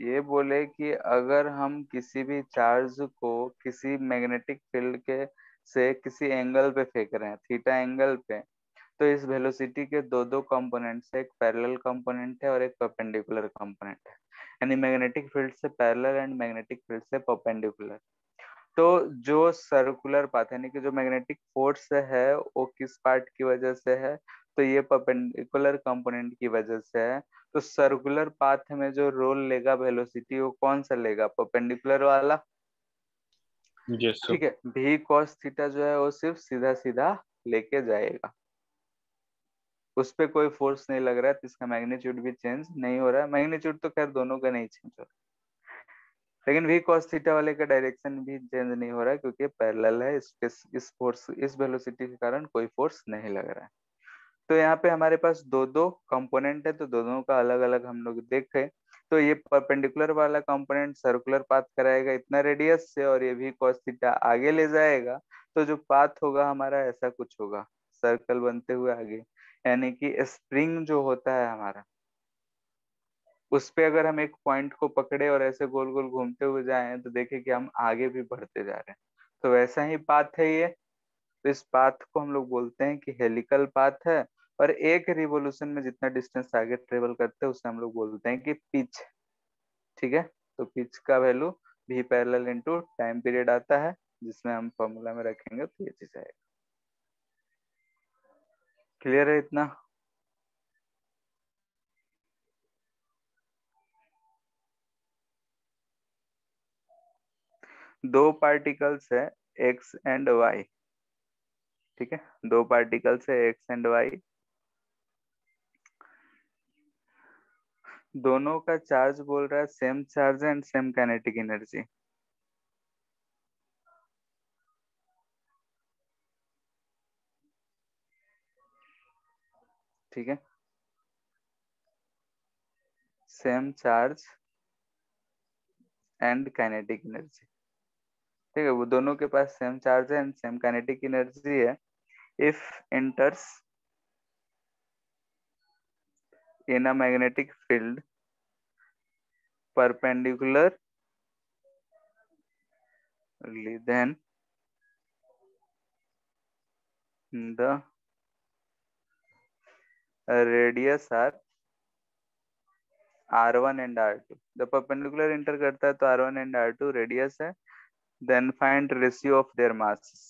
ये बोले कि अगर हम किसी भी चार्ज को किसी मैग्नेटिक फील्ड के से किसी एंगल पे फेंक रहे हैं, थीटा एंगल पे, तो इस वेलोसिटी के दो दो कंपोनेंट्स है, एक पैरेलल कंपोनेंट है और एक परपेंडिकुलर कंपोनेंट है। यानी मैग्नेटिक फील्ड से पैरेलल एंड मैग्नेटिक फील्ड से परपेंडिकुलर। तो जो सर्कुलर पाथ यानी कि जो मैग्नेटिक फोर्स है वो किस पार्ट की वजह से है, तो ये परपेंडिकुलर कंपोनेंट की वजह से है। तो सर्कुलर पाथ में जो रोल लेगा वेलोसिटी वो कौन सा लेगा, परपेंडिकुलर वाला। Yes sir. ठीक है, भी कॉस थीटा जो है वो सिर्फ सीधा सीधा लेके जाएगा, उस पे कोई फोर्स नहीं लग रहा है, तो इसका मैग्नीट्यूड भी चेंज नहीं हो रहा है। मैग्नीट्यूड तो खैर दोनों का नहीं चेंज हो रहा, लेकिन भी cos थीटा वाले का डायरेक्शन भी चेंज नहीं हो रहा है क्योंकि पैरेलल है, इस फोर्स इस वेलोसिटी के कारण कोई फोर्स नहीं लग रहा है। तो यहाँ पे हमारे पास दो दो कंपोनेंट है, तो दोनों का अलग अलग हम लोग देखें तो ये परपेंडिकुलर वाला कंपोनेंट सर्कुलर पाथ कराएगा इतना रेडियस से, और ये भी cos थीटा आगे ले जाएगा, तो जो पाथ होगा हमारा ऐसा कुछ होगा, सर्कल बनते हुए आगे। यानी कि स्प्रिंग जो होता है हमारा, उस पे अगर हम एक पॉइंट को पकड़े और ऐसे गोल गोल घूमते हुए जाएं तो देखें कि हम आगे भी बढ़ते जा रहे हैं। तो वैसा ही पाथ है ये। तो इस पाथ को हम लोग बोलते हैं कि हेलिकल पाथ है। और एक रिवॉल्यूशन में जितना डिस्टेंस आगे ट्रेवल करते हैं उसे हम लोग बोलते हैं कि पिच। ठीक है, तो पिच का वैल्यू भी पैरेलल इनटू टाइम पीरियड आता है, जिसमें हम फॉर्मूला में रखेंगे तो ये चीज आएगा। क्लियर है इतना? दो पार्टिकल्स है एक्स एंड वाई। ठीक है, दो पार्टिकल्स है एक्स एंड वाई, दोनों का चार्ज बोल रहा है same charge and same kinetic energy. ठीक है, same charge and kinetic energy. ठीक है, वो दोनों के पास सेम चार्ज है एंड सेम काइनेटिक एनर्जी है। If enters in a magnetic field perpendicularly, then the radius are r1 and r2। जब परपेंडिकुलर इंटर करता है तो r1 एंड r2 रेडियस है। Then find ratio of their mass.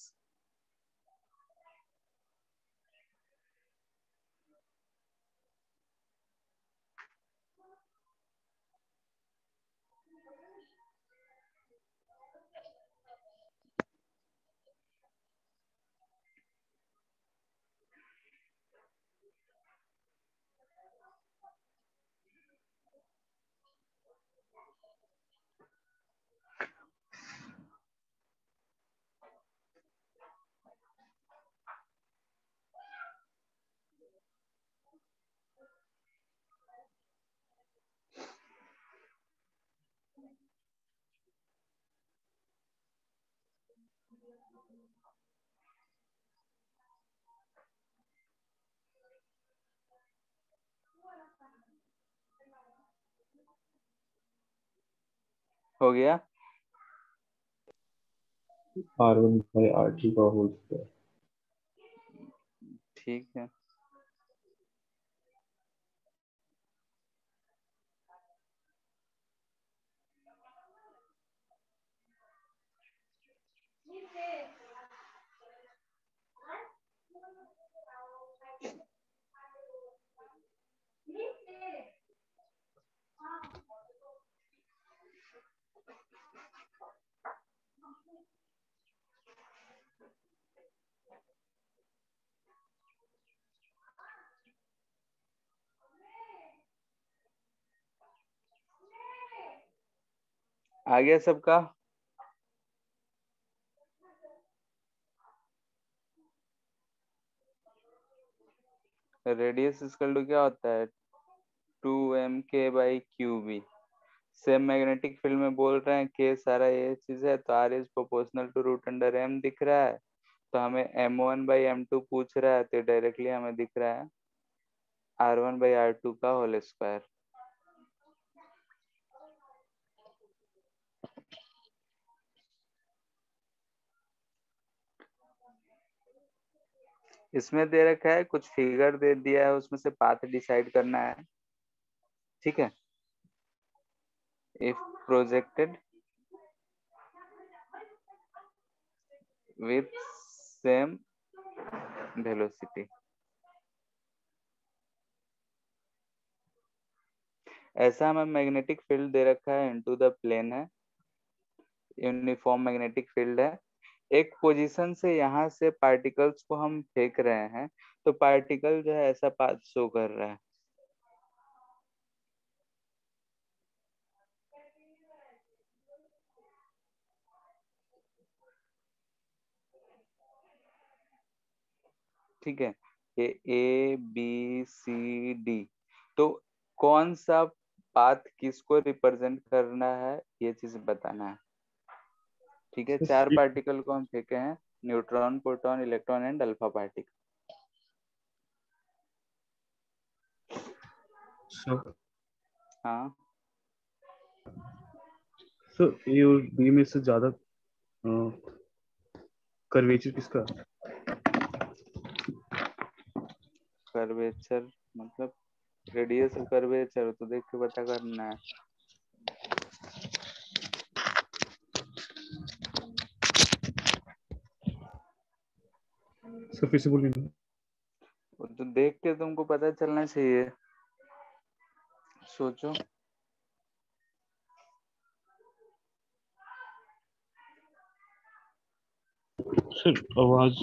हो गया? R1/R2 का whole square. ठीक है, आ गया सबका? रेडियस इक्वल टू क्या होता है? 2mk/qb। सेम मैग्नेटिक फील्ड में बोल रहे हैं के सारा ये चीज है, तो r is proportional to √m दिख रहा है, तो हमें m1/m2 पूछ रहा है, तो डायरेक्टली हमें दिख रहा है r1/r2 का होल स्क्वायर। इसमें दे रखा है, कुछ फिगर दे दिया है, उसमें से पाथ डिसाइड करना है। ठीक है, if projected with same velocity, ऐसा हमें मैग्नेटिक फील्ड दे रखा है, इनटू द प्लेन है, यूनिफॉर्म मैग्नेटिक फील्ड है। एक पोजीशन से यहाँ से पार्टिकल्स को हम फेंक रहे हैं, तो पार्टिकल जो है ऐसा पाथ शो कर रहा है। ठीक है, ये ABCD, तो कौन सा पाथ किसको रिप्रेजेंट करना है ये चीज बताना है। ठीक है, 4 पार्टिकल को हम फेंके हैं, neutron, proton, electron and alpha particle. हाँ, सर ए और बी में से ज्यादा कर्वेचर किसका? कर्वेचर मतलब रेडियस ऑफ कर्वेचर तो देख के पता करना है। सर फिर से बोलिए। वो तो देख के तुमको पता चलना चाहिए, सोचो। सर आवाज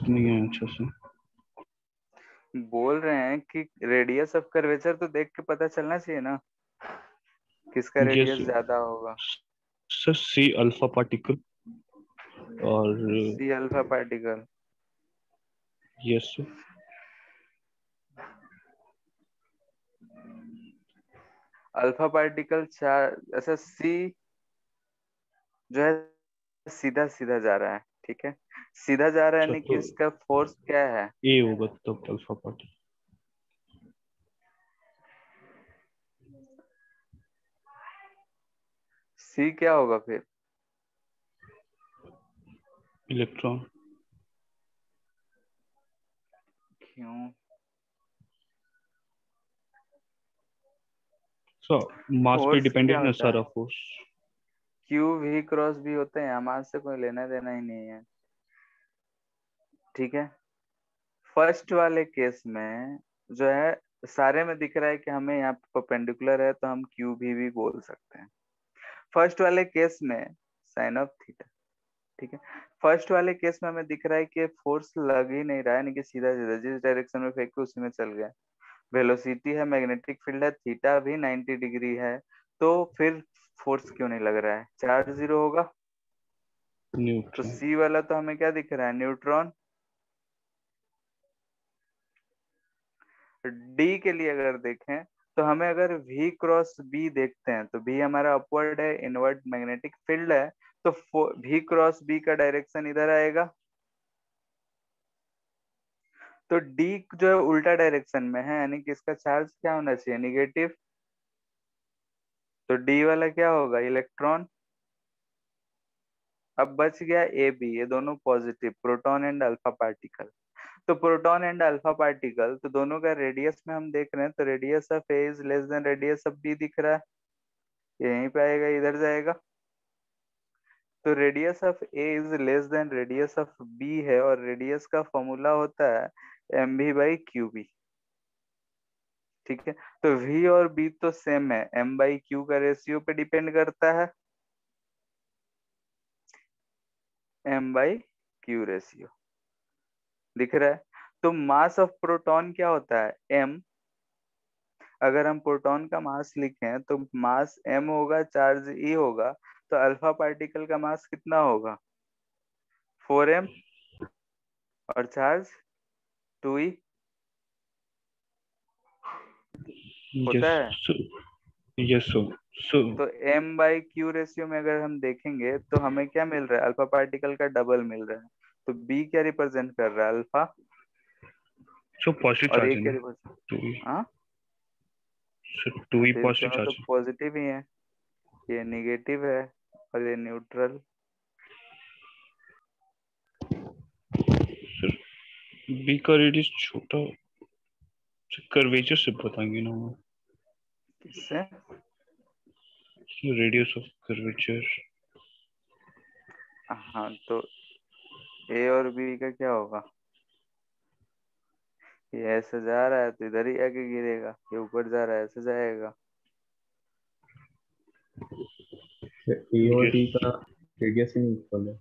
नहीं है अच्छा से। बोल रहे हैं कि रेडियस ऑफ कर्वेचर तो देख के पता चलना चाहिए ना, किसका रेडियस यस ज्यादा होगा। सर, सी अल्फा पार्टिकल और see alpha particle. Yes sir. Alpha particle 4, ऐसा सी जो है सीधा सीधा जा रहा है। ठीक है, सीधा जा रहा है, अच्छा यानी तो कि इसका फोर्स क्या है? ए होगा तब अल्फा पार्टिकल। सी क्या होगा फिर? इलेक्ट्रॉन। क्यों? सर मास पे फोर्स क्या डिपेंडेंट है होता सारा है? फोर्स। क्यू वी क्रॉस भी होते हैं, हमारे से कोई लेना देना ही नहीं है। ठीक है, फर्स्ट वाले केस में जो है सारे में दिख रहा है कि हमें यहाँ पे परपेंडिकुलर है, तो हम क्यू भी बोल सकते हैं। फर्स्ट वाले केस में साइन ऑफ थीटा। ठीक है, फर्स्ट वाले केस में हमें दिख रहा है कि फोर्स लग ही नहीं रहा है, यानी कि सीधा सीधा जिस डायरेक्शन में फेंके उसी में चल गया। वेलोसिटी है, मैग्नेटिक फील्ड है, थीटा भी 90 डिग्री है, तो फिर फोर्स क्यों नहीं लग रहा है? चार्ज जीरो होगा। तो न्यूट्रॉन। सी वाला तो हमें क्या दिख रहा है? न्यूट्रॉन। डी के लिए अगर देखें तो हमें अगर V क्रॉस B देखते हैं, तो B हमारा अपवर्ड है, इनवर्ट मैग्नेटिक फील्ड है, तो V क्रॉस B का डायरेक्शन इधर आएगा। तो D जो है उल्टा डायरेक्शन में है, यानी कि इसका चार्ज क्या होना चाहिए? निगेटिव। तो D वाला क्या होगा? इलेक्ट्रॉन। अब बच गया ए बी, ये दोनों positive, proton and alpha particle. तो प्रोटॉन एंड अल्फा पार्टिकल तो दोनों का रेडियस में हम देख रहे हैं, तो radius of A is less than radius of B दिख रहा है, यहीं पे आएगा, इधर जाएगा। तो radius of A is less than radius of B है, और रेडियस का फॉर्मूला होता है mv/qb। ठीक है, तो v और b तो सेम है, m/q का रेशियो पे डिपेंड करता है, m/q रेशियो दिख रहा है। तो मास ऑफ प्रोटॉन क्या होता है? m। अगर हम प्रोटॉन का मास लिखें तो मास m होगा, चार्ज e होगा, तो अल्फा पार्टिकल का मास कितना होगा? 4m और चार्ज 2e होता यस है। यस सो तो m/q रेशियो में अगर हम देखेंगे तो हमें क्या मिल रहा है? अल्फा पार्टिकल का डबल मिल रहा है। तो b क्या रिप्रेजेंट कर रहा है? अल्फा। सो पॉजिटिव और चार्ज a है क्या ना, रिप्रेजेंट? टू हाँ, टू ही तो ये पॉजिटिव दोनों तो चार्ज है। पॉजिटिव ही है। ये निगेटिव है और ये न्यूट्रल। सर बी का रेडियस छोटा, कर्वेचर से बताएंगे ना वो, किससे? Radius of curvature. हाँ, तो a और b का क्या होगा? ये ऐसे जा रहा है तो इधर ही आके गिरेगा, ये ऊपर जा रहा है ऐसे जाएगा। ए और डी यस का रेडियस ही नहीं इक्वल है।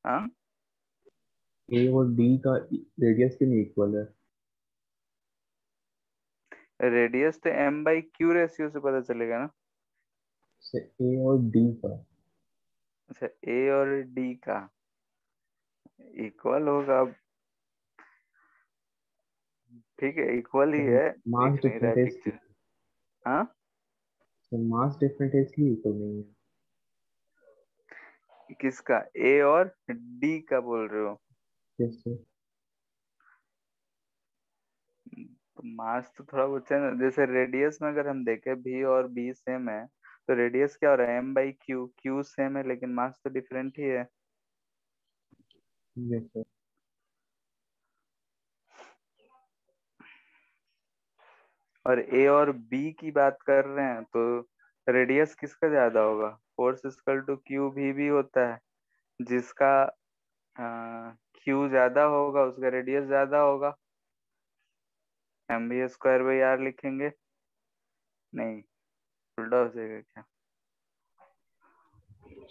हाँ, ए और डी का रेडियस ही नहीं इक्वल है। रेडियस तो m/q रेशियो से पता चलेगा ना। से ए और डी का अच्छा, a और d का इक्वल होगा। ठीक है, इक्वल ही है। मास दिख नहीं रहा है डिफरेंट है पिक्चर। इसलिए। हाँ, तो मास डिफरेंट है इसलिए इक्वल नहीं है। किसका? a और d का बोल रहे हो? जैसे तो मास तो थोड़ा बहुत है ना। जैसे रेडियस में अगर हम देखें v और b सेम है, तो रेडियस क्या हो रहा है? m/q। q सेम है लेकिन मास तो डिफरेंट ही है। जैसे और a और b की बात कर रहे हैं तो रेडियस किसका ज्यादा होगा? फोर्स इक्वल टू क्यू भी होता है। जिसका क्यू ज्यादा होगा उसका रेडियस ज्यादा होगा। mv² लिखेंगे? नहीं, उल्टा हो जाएगा क्या?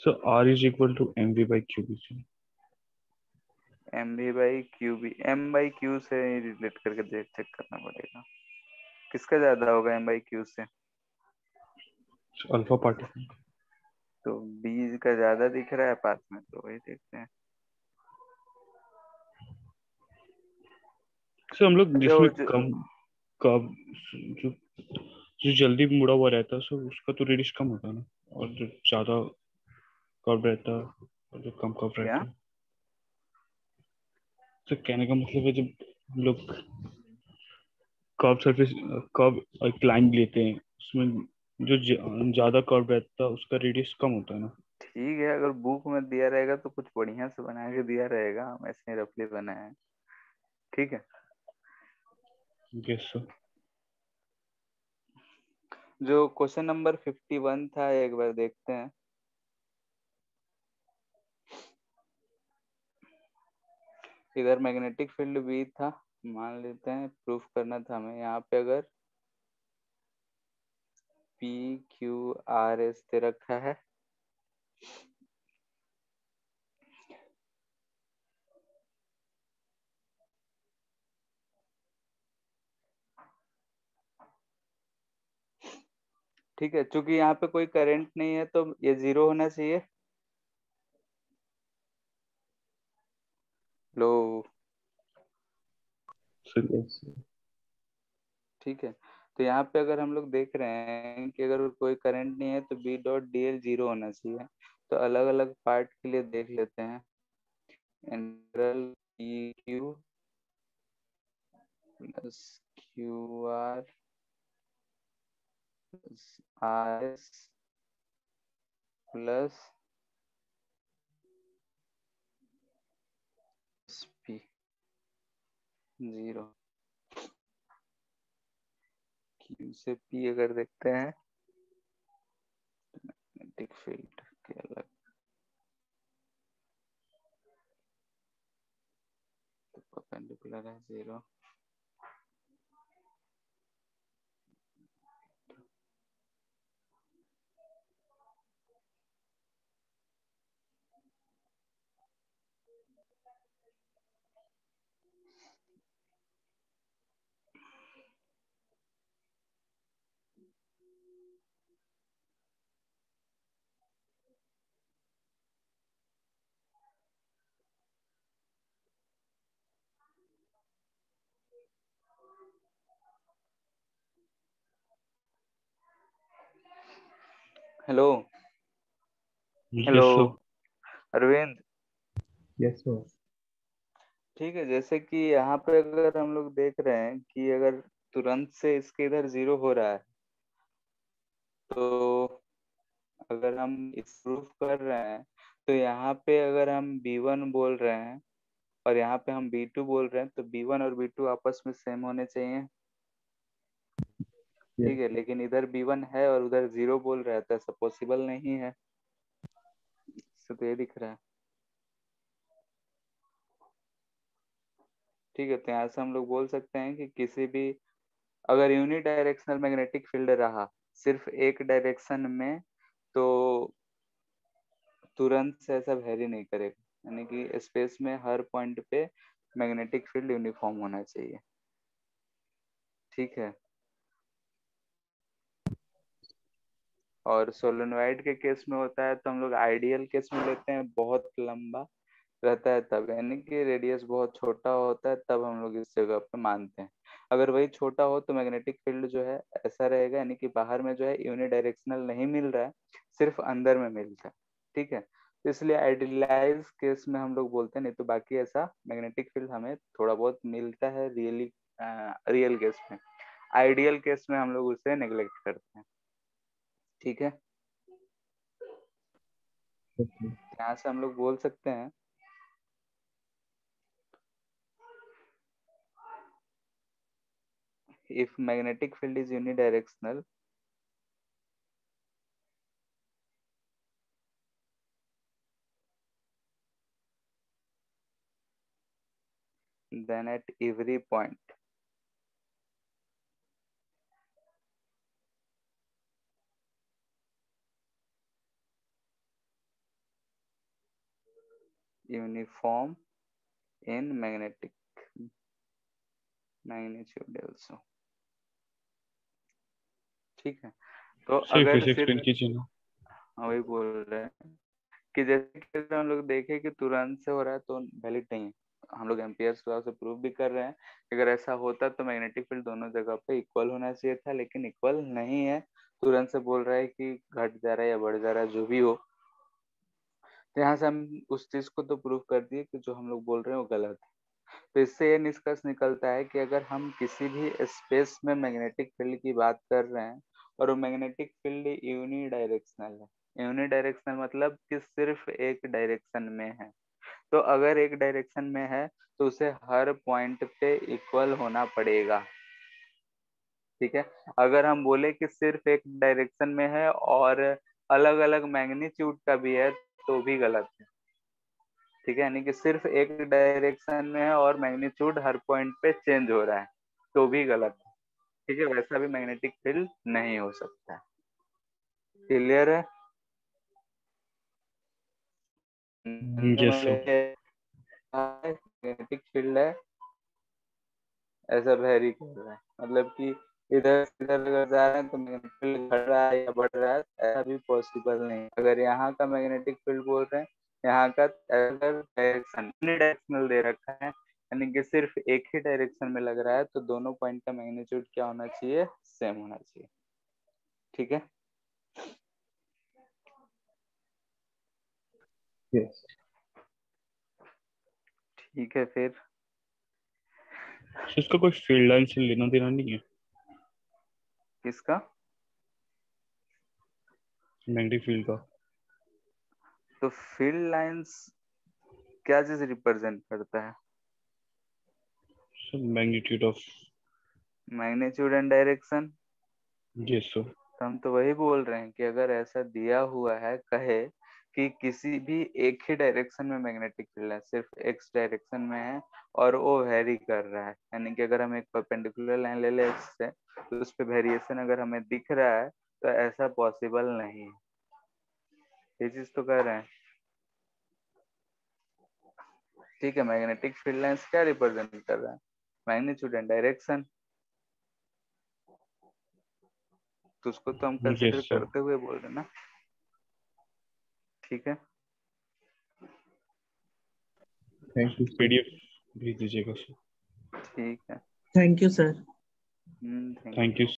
So R is equal to M V by Q B. mv/qb m/q से रिलेट करके देख चेक करना पड़ेगा किसका ज्यादा होगा m/q से। Alpha particle. तो b का ज्यादा दिख रहा है पास में, तो वही देखते हैं। सो हम लोग अच्छा, जिसमें कम कब जो जो जल्दी मुड़ा हुआ रहता है सो उसका तो रेडियस कम होता है ना, और जो ज्यादा कर्व रहता है और जो कम कर्व क्या? रहता है। तो कहने का मतलब है जब हम लोग कर्व सरफेस कर्व एक लाइन लेते हैं उसमें जो ज्यादा कर्व रहता है उसका रेडियस कम होता है ना। ठीक है, अगर बुक में दिया रहेगा तो कुछ बढ़िया से बना के दिया रहेगा, हम ऐसे ही रफली बनाए हैं। ठीक है। Yes sir. जो क्वेश्चन नंबर 51 था एक बार देखते हैं। इधर मैग्नेटिक फील्ड भी था, मान लेते हैं। प्रूफ करना था हमें यहाँ पे। अगर PQRS दे रखा है, ठीक है। चूंकि यहाँ पे कोई करंट नहीं है तो ये 0 होना चाहिए। लो, यस ठीक है। तो यहाँ पे अगर हम लोग देख रहे हैं कि अगर कोई करंट नहीं है तो B.dl 0 होना चाहिए। तो अलग अलग पार्ट के लिए देख लेते हैं। Integral PQ plus QR plus RS plus P 0। Q से P अगर देखते हैं मैग्नेटिक फील्ड के अलग, तो परपेंडिकुलर है 0। Hello hello yes sir. Arvind. Yes sir. ठीक है, जैसे कि यहाँ पे अगर हम लोग देख रहे हैं कि अगर तुरंत से इसके इधर जीरो हो रहा है, तो अगर हम इस प्रूफ कर रहे हैं, तो यहाँ पे अगर हम B1 बोल रहे हैं और यहाँ पे हम B2 बोल रहे हैं, तो B1 और B2 आपस में सेम होने चाहिए। ठीक यस। है, लेकिन इधर B1 है और उधर जीरो बोल रहा है, तो ऐसा पॉसिबल नहीं है। इससे तो ये दिख रहा है। ठीक है, तो यहाँ से हम लोग बोल सकते हैं कि किसी भी अगर यूनि डायरेक्शनल मैग्नेटिक फील्ड रहा सिर्फ एक डायरेक्शन में, तो तुरंत से ऐसा वेरी नहीं करेगा, यानी कि स्पेस में हर पॉइंट पे मैग्नेटिक फील्ड यूनिफॉर्म होना चाहिए। ठीक है, और सोलेनोइड के केस में होता है तो हम लोग आइडियल केस में लेते हैं, बहुत लंबा रहता है तब, यानी कि रेडियस बहुत छोटा होता है तब हम लोग इस जगह पे मानते हैं। अगर वही छोटा हो तो मैग्नेटिक फील्ड जो है ऐसा रहेगा, यानी कि बाहर में जो है यूनिडायरेक्शनल नहीं मिल रहा है, सिर्फ अंदर में मिल रहा है। ठीक है, तो इसलिए आइडियलाइज केस में हम लोग बोलते हैं, नहीं तो बाकी ऐसा मैग्नेटिक फील्ड हमें थोड़ा बहुत मिलता है रियल केस में। आइडियल केस में हम लोग उसे नेग्लेक्ट करते हैं। ठीक है, ओके। यहाँ से हम लोग बोल सकते हैं if magnetic field is unidirectional, then at every point uniform in magnetic magnitude also। ठीक है, तो सर फिर अगर से सिर्फ एक्सप्लेन कीजिए ना। हाँ वही बोल रहे हैं कि जैसे कि अगर हम लोग देखें कि तुरंत से हो रहा है तो वैलिड नहीं है। हम लोग एम्पियर्स लॉ से प्रूव भी कर रहे हैं कि अगर ऐसा होता तो मैग्नेटिक फील्ड दोनों जगह पे इक्वल होना चाहिए था, लेकिन इक्वल नहीं है। तुरंत से बोल रहा है कि घट जा रहा है या बढ़ जा रहा है, जो भी हो। तो यहाँ से हम उस चीज को तो प्रूव कर दिए कि जो हम लोग बोल रहे हैं वो गलत है। तो इससे ये निष्कर्ष निकलता है कि अगर हम किसी भी स्पेस में मैग्नेटिक फील्ड की बात कर रहे हैं और वो मैग्नेटिक फील्ड यूनी डायरेक्शनल है, यूनी डायरेक्शनल मतलब कि सिर्फ एक डायरेक्शन में है, तो अगर एक डायरेक्शन में है तो उसे हर पॉइंट पे इक्वल होना पड़ेगा। ठीक है, अगर हम बोले कि सिर्फ एक डायरेक्शन में है और अलग अलग मैग्नीट्यूड का भी है, तो भी गलत है। ठीक है, यानी कि सिर्फ एक डायरेक्शन में है और मैग्नीट्यूड हर पॉइंट पे चेंज हो रहा है, तो भी गलत है। ठीक है, वैसा भी मैग्नेटिक फील्ड नहीं हो सकता है। क्लियर है? Yes sir. मैग्नेटिक फील्ड है, ऐसा वेरी कर रहा है, मतलब कि इधर इधर अगर जा रहे हैं तो मैग्नेटिक फील्ड घट रहा है या बढ़ रहा है, ऐसा भी पॉसिबल नहीं। अगर यहाँ का मैग्नेटिक फील्ड बोल रहे हैं, यहाँ का अगर डायरेक्शन डायरेक्शनल दे रखा है, यानी कि सिर्फ एक ही डायरेक्शन में लग रहा है, तो दोनों पॉइंट का मैग्नीट्यूड क्या होना चाहिए? सेम होना चाहिए। ठीक है, यस। ठीक है फिर सर इसका कोई फील्ड लाइन से लेना देना नहीं है किसका? मैग्नेटिक फील्ड का। तो फील्ड लाइंस क्या चीज रिप्रेजेंट करता है? Sir magnitude of. Magnitude and direction. Yes sir. तो हम तो वही बोल रहे हैं कि अगर ऐसा दिया हुआ है, कहे कि किसी भी एक ही डायरेक्शन में मैग्नेटिक फील्ड है, सिर्फ एक्स डायरेक्शन में है और वो वेरी कर रहा है, यानी कि अगर हम एक परपेंडिकुलर लाइन ले ले एक्स से, तो उस पे वेरिएशन अगर हमें दिख रहा है, तो ऐसा पॉसिबल नहीं है। ये चीज तो कह रहे हैं। ठीक है, मैग्नेटिक फील्ड लाइंस क्या रिप्रेजेंट कर रहा है? Magnitude and direction. तो उसको तो हम यस कंसिडर सर। करते हुए बोल रहे हैं ना। ठीक है, थैंक यू सर। पीडीएफ भेज दीजिएगा सर। ठीक है। Thank you sir. Thank thank you. You.